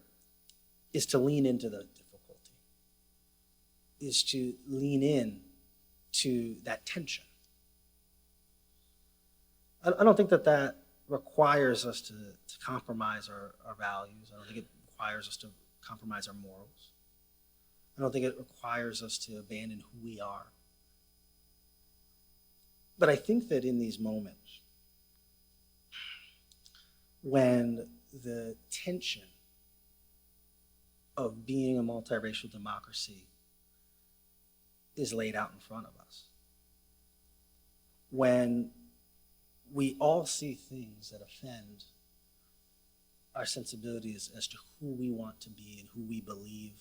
is to lean into the difficulty, is to lean in to that tension. I don't think that requires us to compromise our values. I don't think it requires us to compromise our morals. I don't think it requires us to abandon who we are. But I think that in these moments, when the tension of being a multiracial democracy is laid out in front of us, when we all see things that offend our sensibilities as to who we want to be and who we believe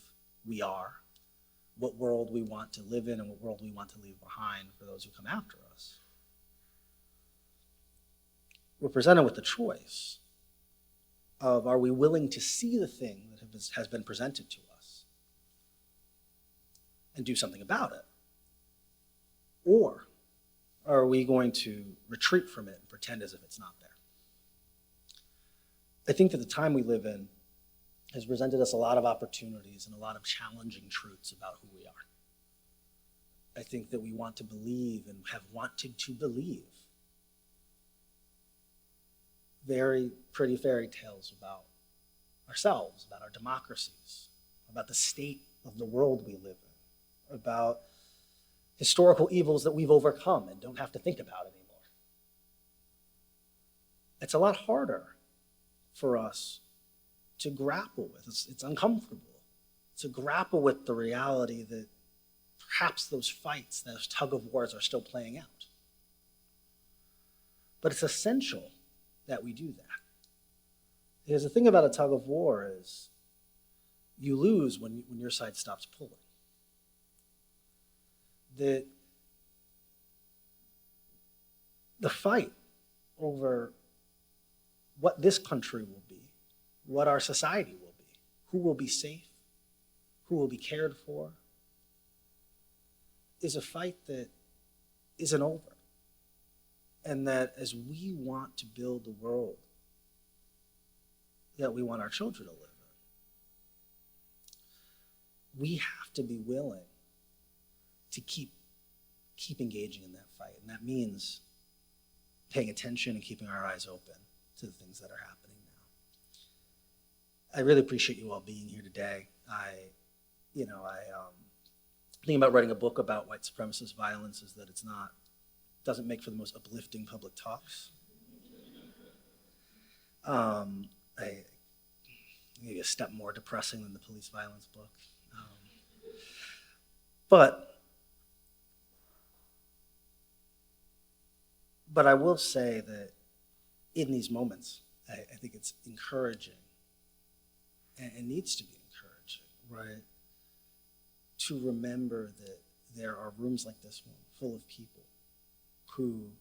we are, what world we want to live in and what world we want to leave behind for those who come after us, we're presented with the choice of, are we willing to see the thing that has been presented to us and do something about it? Or are we going to retreat from it and pretend as if it's not there? I think that the time we live in has presented us a lot of opportunities and a lot of challenging truths about who we are. I think that we want to believe and have wanted to believe very pretty fairy tales about ourselves, about our democracies, about the state of the world we live in, about historical evils that we've overcome and don't have to think about anymore. It's a lot harder for us to grapple with. It's uncomfortable to grapple with the reality that perhaps those fights, those tug of wars are still playing out. But it's essential that we do that. Because the thing about a tug of war is you lose when your side stops pulling. The fight over what this country will be, what our society will be, who will be safe, who will be cared for, is a fight that isn't over. And that as we want to build the world that we want our children to live in, we have to be willing to keep engaging in that fight. And that means paying attention and keeping our eyes open to the things that are happening now. I really appreciate you all being here today. Thinking about writing a book about white supremacist violence is that doesn't make for the most uplifting public talks. Maybe a step more depressing than the police violence book. But I will say that in these moments, I think it's encouraging and needs to be encouraging, right? To remember that there are rooms like this one full of people who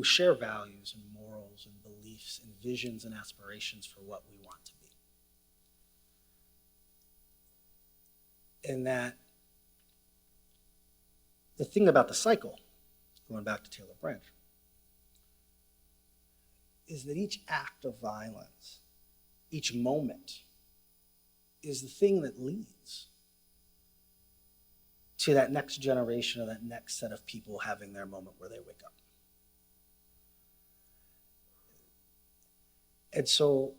share values and morals and beliefs and visions and aspirations for what we want to be. And that the thing about the cycle, going back to Taylor Branch, is that each act of violence, each moment, is the thing that leads to that next generation or that next set of people having their moment where they wake up. And so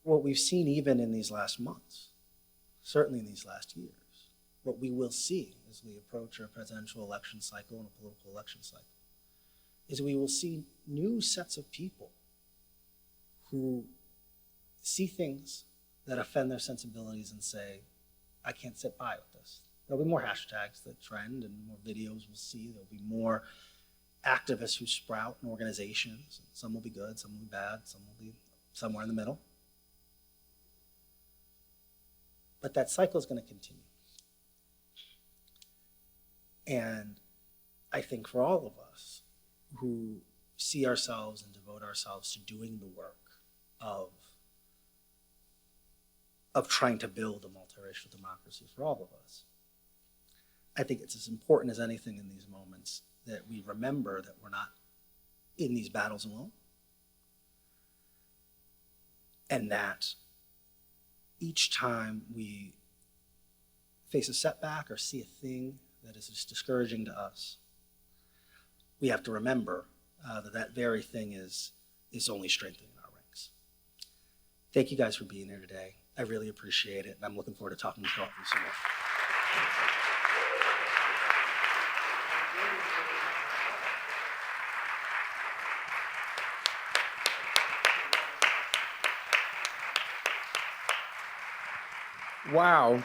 what we've seen even in these last months, certainly in these last years, what we will see as we approach our presidential election cycle and a political election cycle, is we will see new sets of people who see things that offend their sensibilities and say, I can't sit by with this. There'll be more hashtags that trend and more videos we'll see. There'll be more activists who sprout in organizations. Some will be good, some will be bad, some will be somewhere in the middle. But that cycle is going to continue. And I think for all of us who see ourselves and devote ourselves to doing the work of trying to build a multiracial democracy for all of us, I think it's as important as anything in these moments that we remember that we're not in these battles alone, and that each time we face a setback or see a thing that is just discouraging to us, we have to remember that very thing is only strengthening our ranks. Thank you guys for being here today. I really appreciate it, and I'm looking forward to talking with all of you some more. Wow,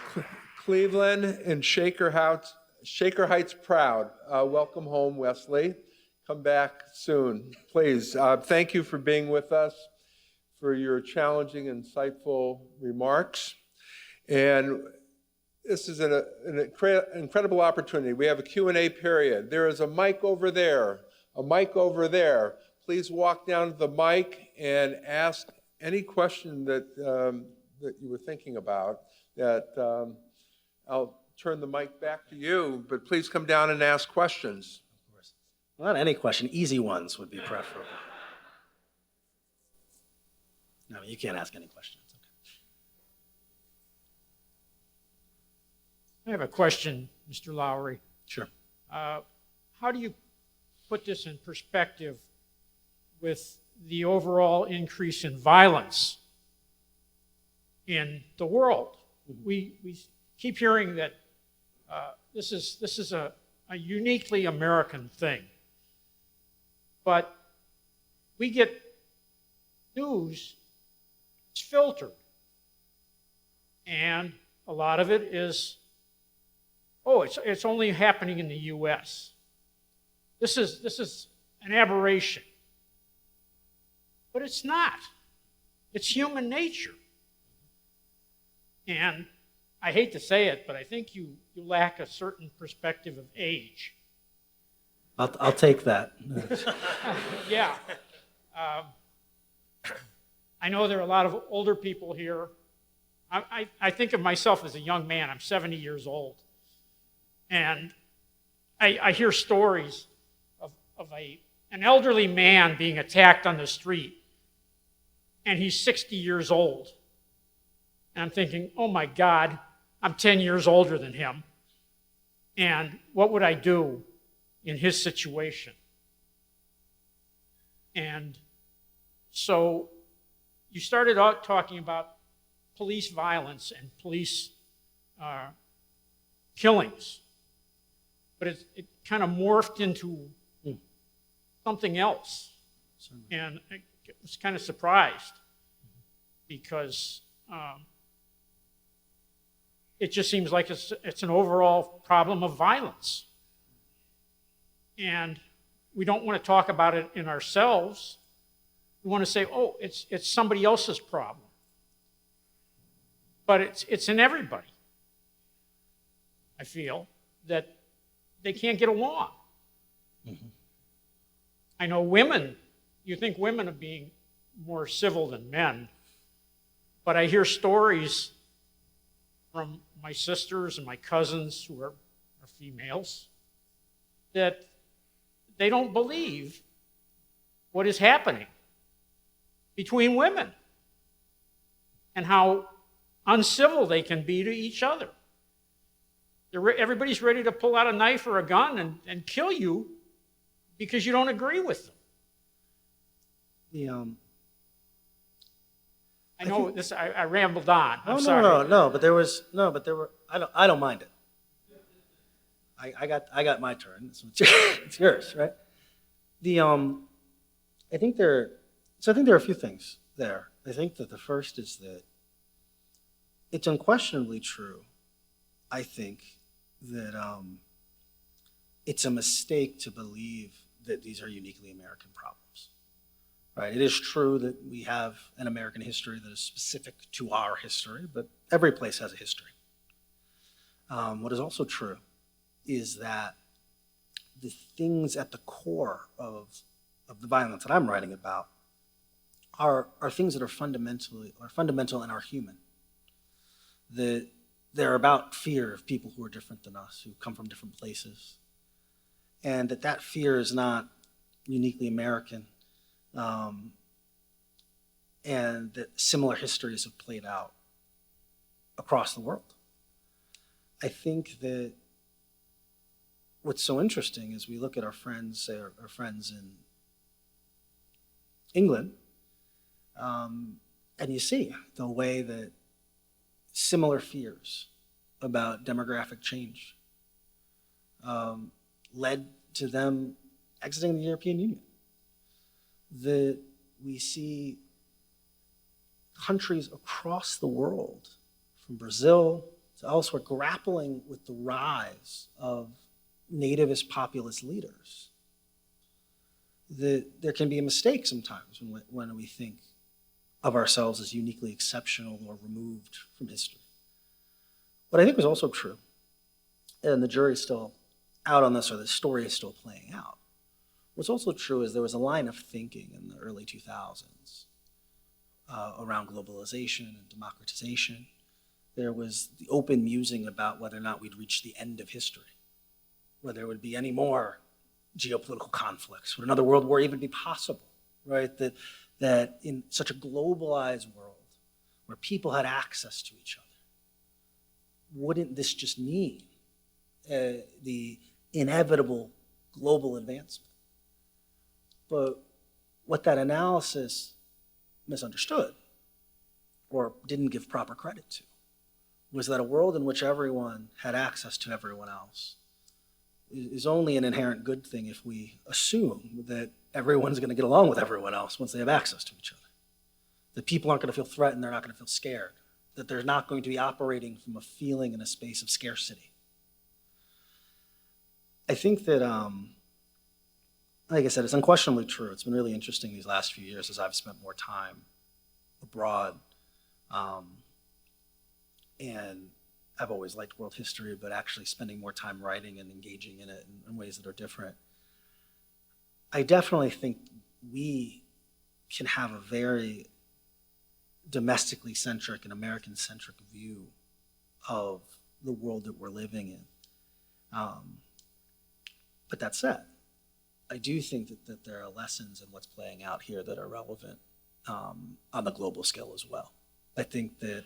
Cleveland and Shaker Heights proud. Welcome home, Wesley. Come back soon, please. Thank you for being with us, for your challenging, insightful remarks. And this is an incredible opportunity. We have a Q&A period. There is a mic over there, a mic over there. Please walk down to the mic and ask any question that you were thinking about. I'll turn the mic back to you, but please come down and ask questions. Of course. Well, not any question, easy ones would be preferable. No, you can't ask any questions. Okay. I have a question, Mr. Lowery. Sure. How do you put this in perspective with the overall increase in violence in the world? We keep hearing that this is a uniquely American thing, but we get news, it's filtered, and a lot of it is, it's only happening in the U.S. This is an aberration, but it's not. It's human nature. And I hate to say it, but I think you lack a certain perspective of age. I'll take that. Yeah. I know there are a lot of older people here. I think of myself as a young man. I'm 70 years old. And I hear stories of an elderly man being attacked on the street, and he's 60 years old. And I'm thinking, oh my God, I'm 10 years older than him. And what would I do in his situation? And so you started out talking about police violence and police killings, but it kind of morphed into something else. And I was kind of surprised because it just seems like it's an overall problem of violence. And we don't want to talk about it in ourselves. We want to say, it's somebody else's problem. But it's in everybody. I feel that they can't get along. Mm-hmm. I know women, you think women are being more civil than men, but I hear stories from my sisters and my cousins who are females that they don't believe what is happening between women and how uncivil they can be to each other. Everybody's ready to pull out a knife or a gun and kill you because you don't agree with them. I know this, I rambled on. I'm Oh, sorry. no, but there were, I don't mind it. I got my turn, so it's yours, right? I think there are a few things there. I think that the first is that it's unquestionably true, I think, that it's a mistake to believe that these are uniquely American problems, right? It is true that we have an American history that is specific to our history, but every place has a history. What is also true is that the things at the core of the violence that I'm writing about are things that are fundamental and are human. That they're about fear of people who are different than us, who come from different places, and that fear is not uniquely American, and that similar histories have played out across the world. I think that what's so interesting is we look at our friends, say our friends in England, and you see the way that similar fears about demographic change led to them exiting the European Union. That we see countries across the world, from Brazil to elsewhere, grappling with the rise of nativist populist leaders. That there can be a mistake sometimes when we think of ourselves as uniquely exceptional or removed from history. What I think was also true, and the jury's still out on this, or the story is still playing out, what's also true is there was a line of thinking in the early 2000s around globalization and democratization. There was the open musing about whether or not we'd reached the end of history, whether there would be any more geopolitical conflicts, would another world war even be possible, right? That in such a globalized world where people had access to each other, wouldn't this just mean the inevitable global advancement? But what that analysis misunderstood or didn't give proper credit to was that a world in which everyone had access to everyone else is only an inherent good thing if we assume that everyone's going to get along with everyone else once they have access to each other. That people aren't going to feel threatened, they're not going to feel scared. That they're not going to be operating from a feeling in a space of scarcity. I think that, like I said, it's unquestionably true. It's been really interesting these last few years as I've spent more time abroad. And I've always liked world history, but actually spending more time writing and engaging in it in ways that are different. I definitely think we can have a very domestically centric and American-centric view of the world that we're living in. But that said, I do think that there are lessons in what's playing out here that are relevant on the global scale as well. I think that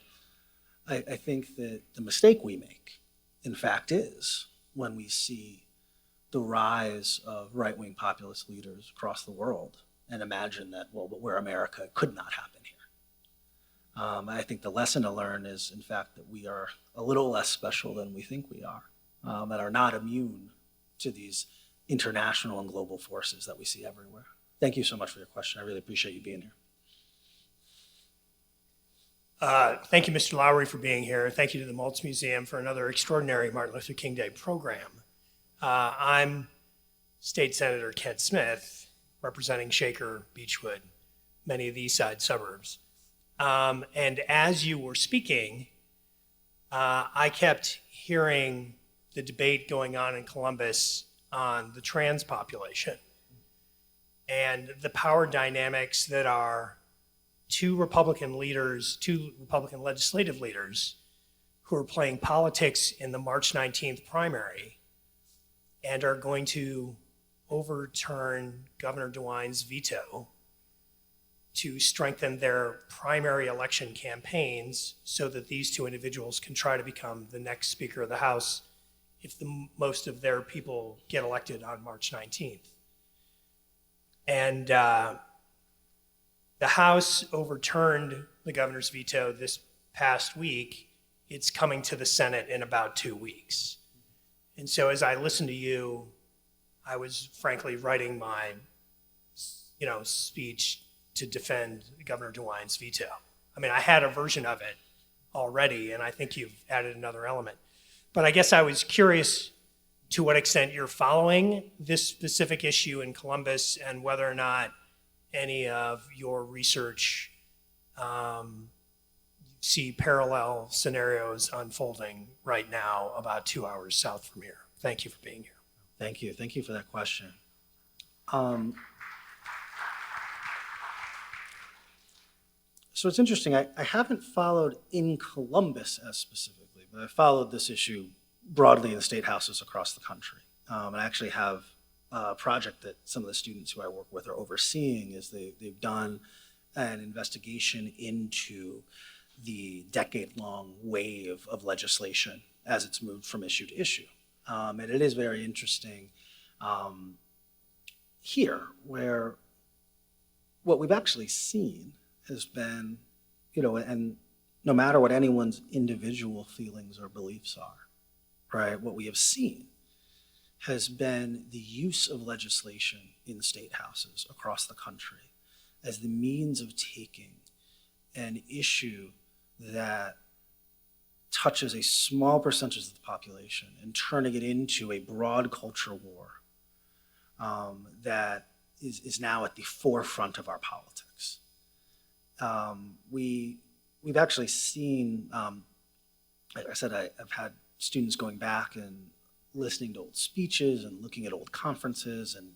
the mistake we make, in fact, is when we see the rise of right-wing populist leaders across the world and imagine that, well, but we're America, it could not happen here. I think the lesson to learn is, in fact, that we are a little less special than we think we are, and are not immune to these international and global forces that we see everywhere. Thank you so much for your question. I really appreciate you being here. Thank you, Mr. Lowery, for being here. Thank you to the Maltz Museum for another extraordinary Martin Luther King Day program. I'm State Senator Kent Smith, representing Shaker, Beechwood, many of the East Side suburbs. And as you were speaking, I kept hearing the debate going on in Columbus on the trans population and the power dynamics that are two Republican legislative leaders who are playing politics in the March 19th primary and are going to overturn Governor DeWine's veto to strengthen their primary election campaigns so that these two individuals can try to become the next Speaker of the House if most of their people get elected on March 19th. And The House overturned the governor's veto this past week. It's coming to the Senate in about 2 weeks. And so as I listened to you, I was frankly writing my, speech to defend Governor DeWine's veto. I mean, I had a version of it already, and I think you've added another element. But I guess I was curious to what extent you're following this specific issue in Columbus and whether or not any of your research see parallel scenarios unfolding right now about 2 hours south from here. Thank you for being here. Thank you. Thank you for that question. So it's interesting. I haven't followed in Columbus as specifically, but I followed this issue broadly in state houses across the country. And I actually have a project that some of the students who I work with are overseeing is they've done an investigation into the decade-long wave of legislation as it's moved from issue to issue. And it is very interesting here, where what we've actually seen has been, and no matter what anyone's individual feelings or beliefs are, right, what we have seen has been the use of legislation in state houses across the country as the means of taking an issue that touches a small percentage of the population and turning it into a broad culture war that is now at the forefront of our politics. We've actually seen, like I said, I've had students going back and listening to old speeches and looking at old conferences, and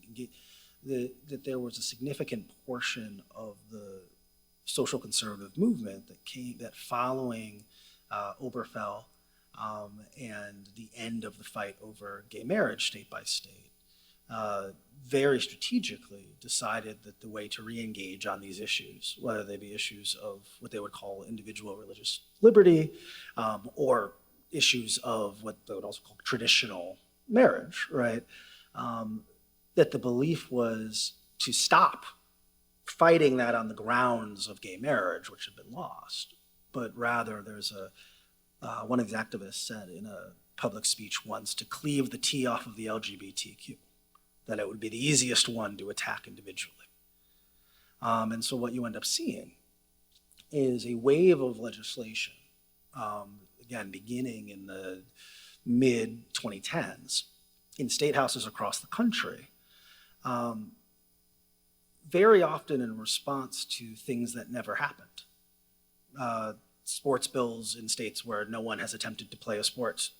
that there was a significant portion of the social conservative movement that following Obergefell and the end of the fight over gay marriage state by state, very strategically decided that the way to re-engage on these issues, whether they be issues of what they would call individual religious liberty, or issues of what they would also call traditional marriage, right? That the belief was to stop fighting that on the grounds of gay marriage, which had been lost, but rather there's one of the activists said in a public speech once to cleave the T off of the LGBTQ, that it would be the easiest one to attack individually. And so what you end up seeing is a wave of legislation, again, beginning in the mid-2010s, in state houses across the country, very often in response to things that never happened. Sports bills in states where no one has attempted to play a sport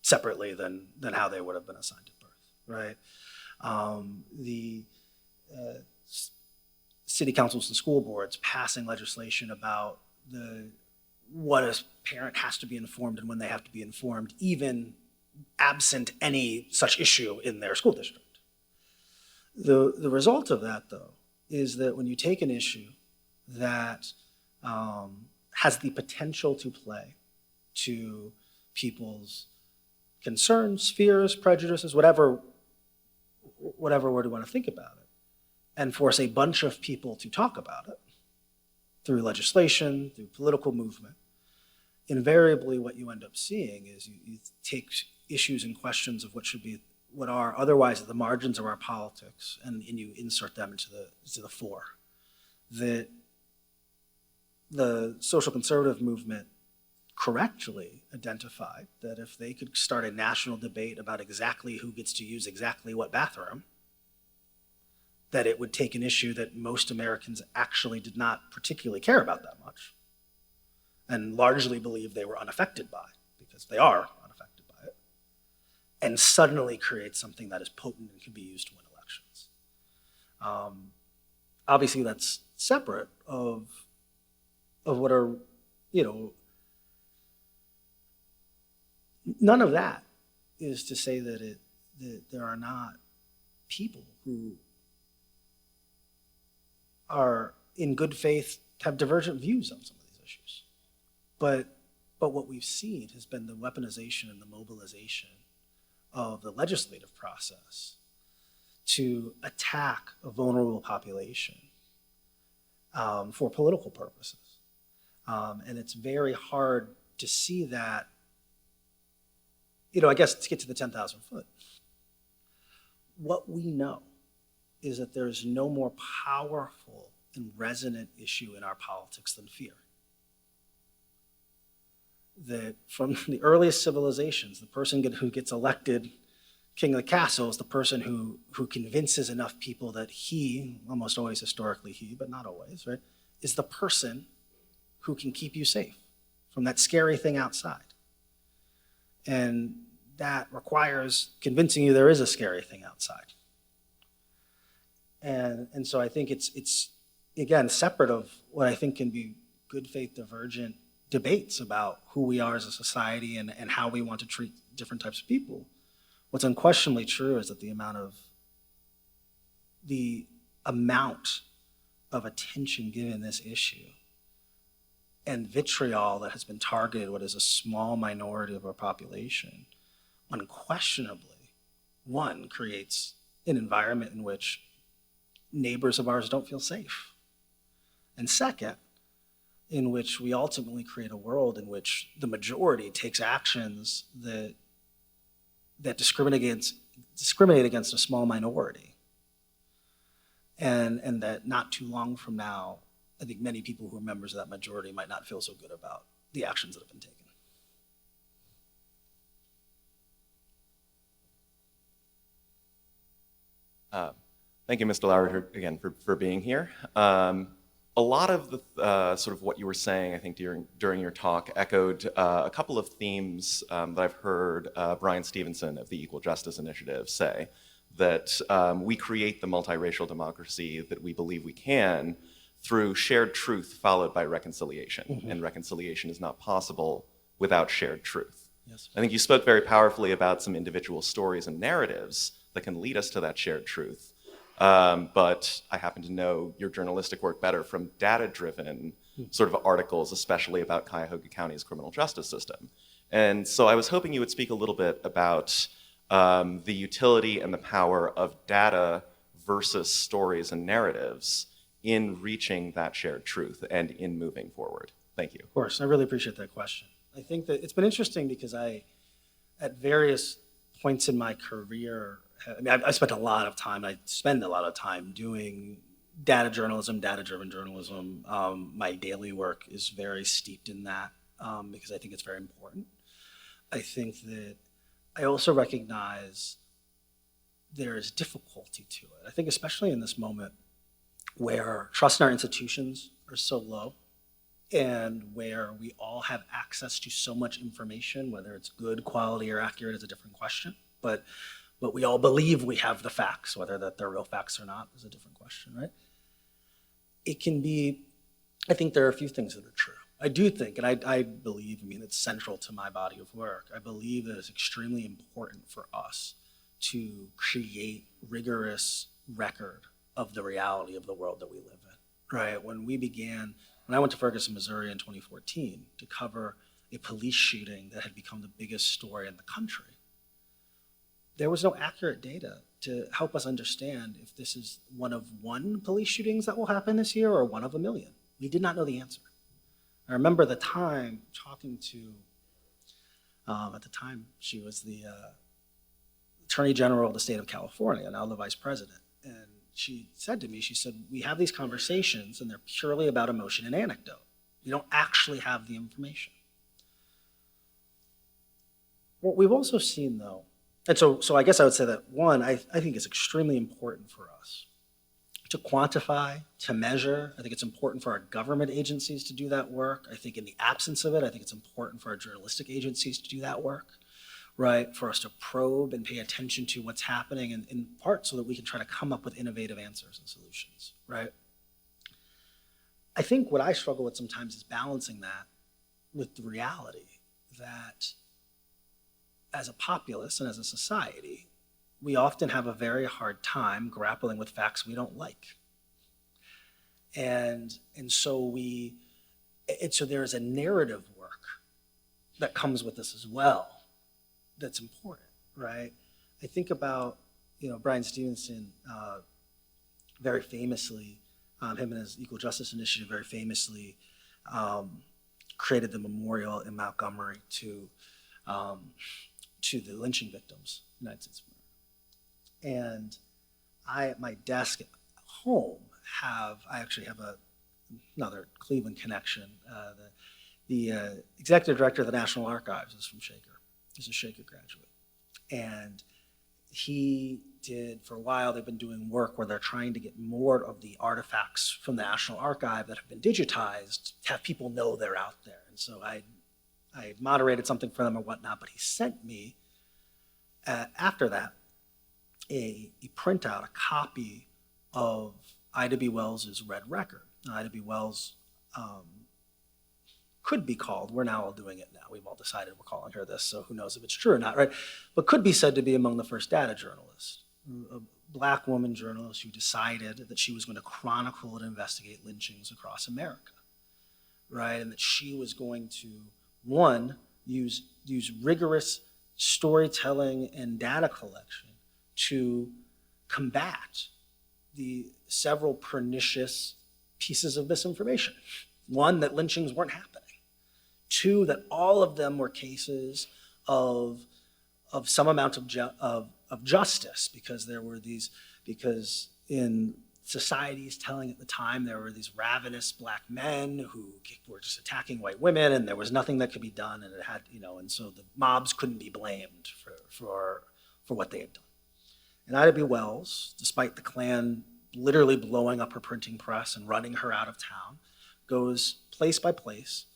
separately than how they would have been assigned at birth, right? The city councils and school boards passing legislation about what a parent has to be informed and when they have to be informed, even absent any such issue in their school district. The result of that, though, is that when you take an issue that has the potential to play to people's concerns, fears, prejudices, whatever word you want to think about it, and force a bunch of people to talk about it through legislation, through political movement, invariably what you end up seeing is you take issues and questions of what are otherwise at the margins of our politics, and you insert them into the fore. That the social conservative movement correctly identified that if they could start a national debate about exactly who gets to use exactly what bathroom, that it would take an issue that most Americans actually did not particularly care about that much, and largely believe they were unaffected by, because they are unaffected by it, and suddenly create something that is potent and can be used to win elections. Obviously, that's separate of what are, none of that is to say that there are not people who are in good faith, have divergent views on some of these issues. But what we've seen has been the weaponization and the mobilization of the legislative process to attack a vulnerable population for political purposes. And it's very hard to see that, I guess to get to the 10,000 foot. What we know is that there is no more powerful and resonant issue in our politics than fear. That from the earliest civilizations, the person who gets elected king of the castle is the person who convinces enough people that he, almost always historically he, but not always, right, is the person who can keep you safe from that scary thing outside. And that requires convincing you there is a scary thing outside. And so I think it's again, separate of what I think can be good faith divergent debates about who we are as a society and how we want to treat different types of people. What's unquestionably true is that the amount of attention given this issue and vitriol that has been targeted what is a small minority of our population, unquestionably, one, creates an environment in which neighbors of ours don't feel safe. And second, in which we ultimately create a world in which the majority takes actions that discriminate against a small minority. And that not too long from now, I think many people who are members of that majority might not feel so good about the actions that have been taken. Thank you, Mr. Lowery, again, for being here. A lot of the sort of what you were saying, I think, during your talk echoed a couple of themes that I've heard Brian Stevenson of the Equal Justice Initiative say, that we create the multiracial democracy that we believe we can through shared truth followed by reconciliation. Mm-hmm. And reconciliation is not possible without shared truth. Yes. I think you spoke very powerfully about some individual stories and narratives that can lead us to that shared truth. But I happen to know your journalistic work better from data-driven sort of articles, especially about Cuyahoga County's criminal justice system. And so I was hoping you would speak a little bit about the utility and the power of data versus stories and narratives in reaching that shared truth and in moving forward. Thank you. Of course, I really appreciate that question. I think that it's been interesting because at various points in my career, I spent a lot of time, I spend a lot of time doing data journalism, data-driven journalism. My daily work is very steeped in that because I think it's very important. I think that I also recognize there is difficulty to it. I think especially in this moment where trust in our institutions are so low and where we all have access to so much information, whether it's good, quality, or accurate is a different question, but we all believe we have the facts, whether that they're real facts or not is a different question, right? It can be, I think there are a few things that are true. I do think, and I believe, it's central to my body of work, I believe that it's extremely important for us to create rigorous record of the reality of the world that we live in, right? When I went to Ferguson, Missouri in 2014 to cover a police shooting that had become the biggest story in the country, there was no accurate data to help us understand if this is one of one police shootings that will happen this year or one of a million. We did not know the answer. I remember the time talking to, at the time she was the Attorney General of the state of California, now the Vice President. And she said to me, she said, we have these conversations and they're purely about emotion and anecdote. We don't actually have the information. What we've also seen though, and so I guess I would say that one, I think it's extremely important for us to quantify, to measure. I think it's important for our government agencies to do that work. I think in the absence of it, I think it's important for our journalistic agencies to do that work, right? For us to probe and pay attention to what's happening in part so that we can try to come up with innovative answers and solutions, right? I think what I struggle with sometimes is balancing that with the reality that as a populace and as a society, we often have a very hard time grappling with facts we don't like. And so there is a narrative work that comes with this as well that's important, right? I think about, Brian Stevenson very famously him and his Equal Justice Initiative very famously created the memorial in Montgomery to the lynching victims in the United States of America. And I, at my desk at home, I actually have another Cleveland connection. The executive director of the National Archives is from Shaker. He's a Shaker graduate. And he did, for a while, they've been doing work where they're trying to get more of the artifacts from the National Archive that have been digitized to have people know they're out there. And so I moderated something for them or whatnot, but he sent me, after that, a printout, a copy of Ida B. Wells's Red Record. Now, Ida B. Wells could be called, we're now all doing it now, we've all decided we're calling her this, so who knows if it's true or not, right? But could be said to be among the first data journalists, a Black woman journalist who decided that she was going to chronicle and investigate lynchings across America, right? And that she was going to, one, use rigorous storytelling and data collection to combat the several pernicious pieces of misinformation. One, that lynchings weren't happening. Two, that all of them were cases of some amount of justice, because in societies telling at the time, there were these ravenous Black men who were just attacking white women, and there was nothing that could be done, and it had, and so the mobs couldn't be blamed for what they had done. And Ida B. Wells, despite the Klan literally blowing up her printing press and running her out of town, goes place by place,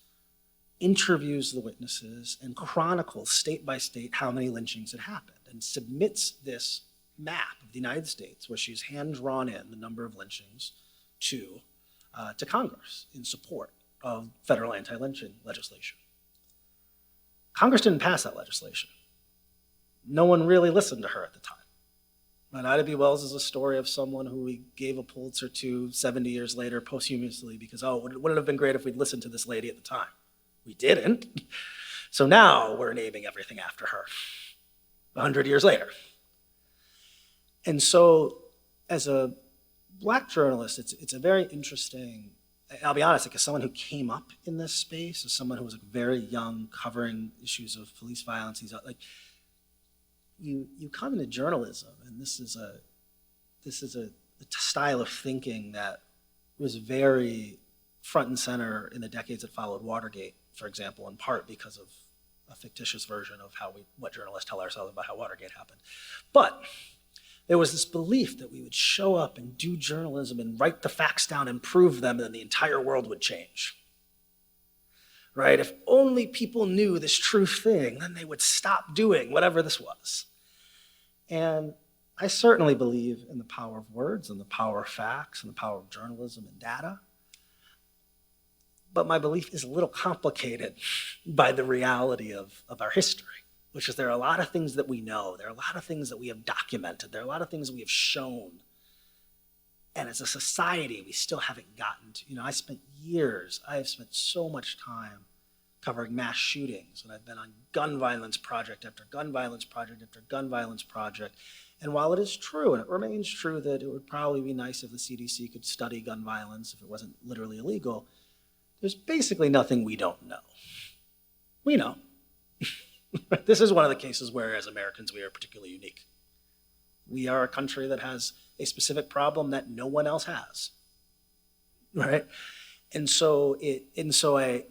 interviews the witnesses, and chronicles state by state how many lynchings had happened, and submits this map of the United States where she's hand-drawn in the number of lynchings to Congress in support of federal anti-lynching legislation. Congress didn't pass that legislation. No one really listened to her at the time. And Ida B. Wells is a story of someone who we gave a Pulitzer to 70 years later posthumously because, wouldn't it have been great if we'd listened to this lady at the time? We didn't. So now we're naming everything after her 100 years later. And so as a Black journalist, it's a very interesting, I'll be honest, like as someone who came up in this space, as someone who was very young covering issues of police violence, you come into journalism, and this is a style of thinking that was very front and center in the decades that followed Watergate, for example, in part because of a fictitious version of what journalists tell ourselves about how Watergate happened. But there was this belief that we would show up and do journalism and write the facts down and prove them, and then the entire world would change. Right? If only people knew this true thing, then they would stop doing whatever this was. And I certainly believe in the power of words and the power of facts and the power of journalism and data. But my belief is a little complicated by the reality of our history, which is there are a lot of things that we know. There are a lot of things that we have documented. There are a lot of things we have shown. And as a society, we still haven't gotten to, I have spent so much time covering mass shootings, and I've been on gun violence project after gun violence project after gun violence project. And while it is true, and it remains true, that it would probably be nice if the CDC could study gun violence if it wasn't literally illegal, there's basically nothing we don't know. We know. This is one of the cases where, as Americans, we are particularly unique. We are a country that has a specific problem that no one else has, right? And so I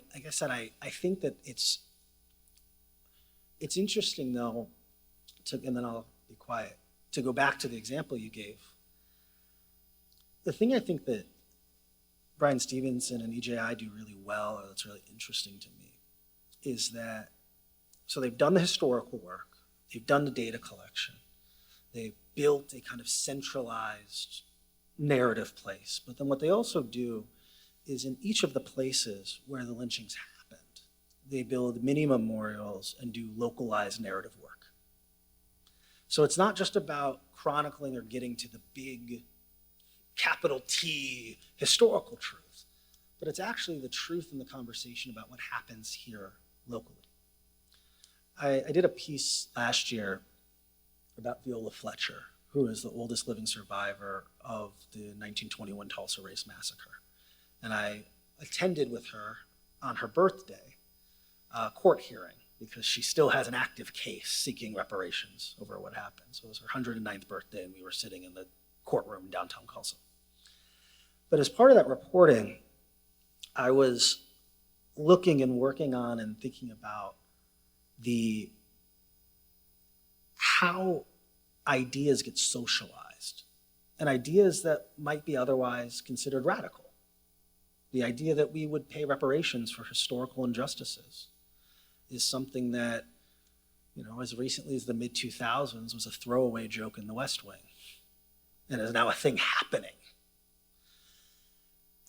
think that it's interesting though, and then I'll be quiet, to go back to the example you gave. The thing I think that Brian Stevenson and EJI do really well, or that's really interesting to me, is that, so they've done the historical work, they've done the data collection, they've built a kind of centralized narrative place, but then what they also do is in each of the places where the lynchings happened, they build mini memorials and do localized narrative work. So it's not just about chronicling or getting to the big capital T historical truth, but it's actually the truth in the conversation about what happens here locally. I did a piece last year about Viola Fletcher, who is the oldest living survivor of the 1921 Tulsa Race Massacre. And I attended with her on her birthday a court hearing because she still has an active case seeking reparations over what happened. So it was her 109th birthday, and we were sitting in the courtroom in downtown Tulsa. But as part of that reporting, I was looking and working on and thinking about how ideas get socialized, and ideas that might be otherwise considered radical. The idea that we would pay reparations for historical injustices is something that, as recently as the mid-2000s was a throwaway joke in the West Wing, and is now a thing happening.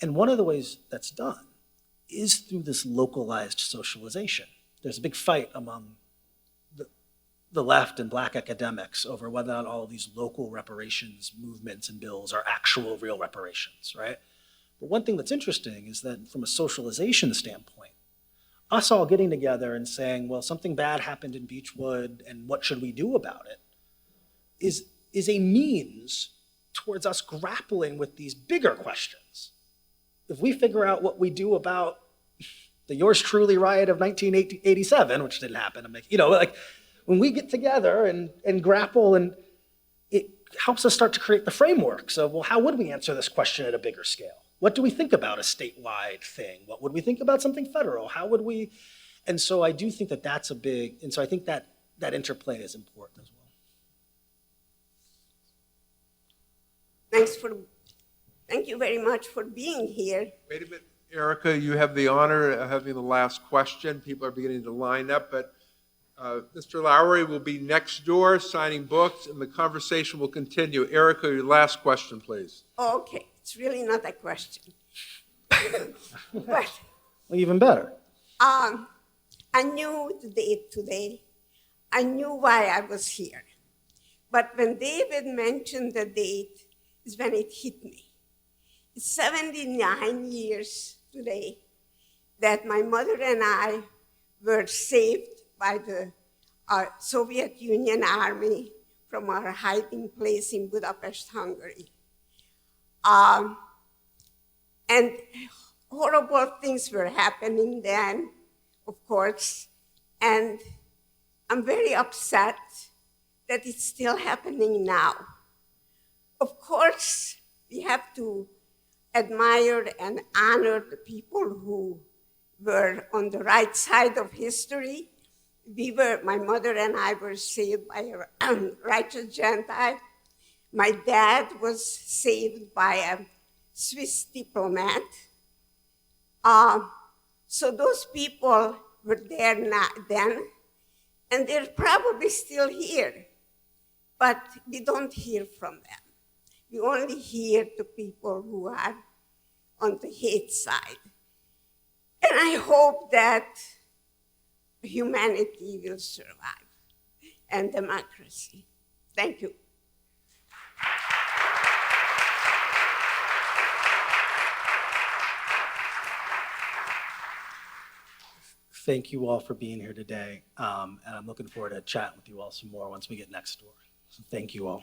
And one of the ways that's done is through this localized socialization. There's a big fight among the left and Black academics over whether or not all of these local reparations movements and bills are actual real reparations, right? But one thing that's interesting is that from a socialization standpoint, us all getting together and saying, well, something bad happened in Beechwood and what should we do about it is a means towards us grappling with these bigger questions. If we figure out what we do about the Yours Truly riot of 1987, which didn't happen, when we get together and grapple, and it helps us start to create the frameworks of, well, how would we answer this question at a bigger scale? What do we think about a statewide thing? What would we think about something federal? How would we? And so I do think that that's and so I think that interplay is important as well. Thank you very much for being here. Wait a minute, Erica, you have the honor of having the last question. People are beginning to line up, but Mr. Lowery will be next door signing books, and the conversation will continue. Erica, your last question, please. Okay, it's really not a question. But Well, even better. I knew the date today. I knew why I was here. But when David mentioned the date is when it hit me. It's 79 years today that my mother and I were saved by the Soviet Union Army from our hiding place in Budapest, Hungary. And horrible things were happening then, of course, and I'm very upset that it's still happening now. Of course, we have to admire and honor the people who were on the right side of history. My mother and I were saved by a righteous Gentile. My dad was saved by a Swiss diplomat. So those people were there then, and they're probably still here, but we don't hear from them. We only hear the people who are on the hate side. And I hope that humanity will survive and democracy. Thank you. Thank you all for being here today. And I'm looking forward to chatting with you all some more once we get next door. So thank you all.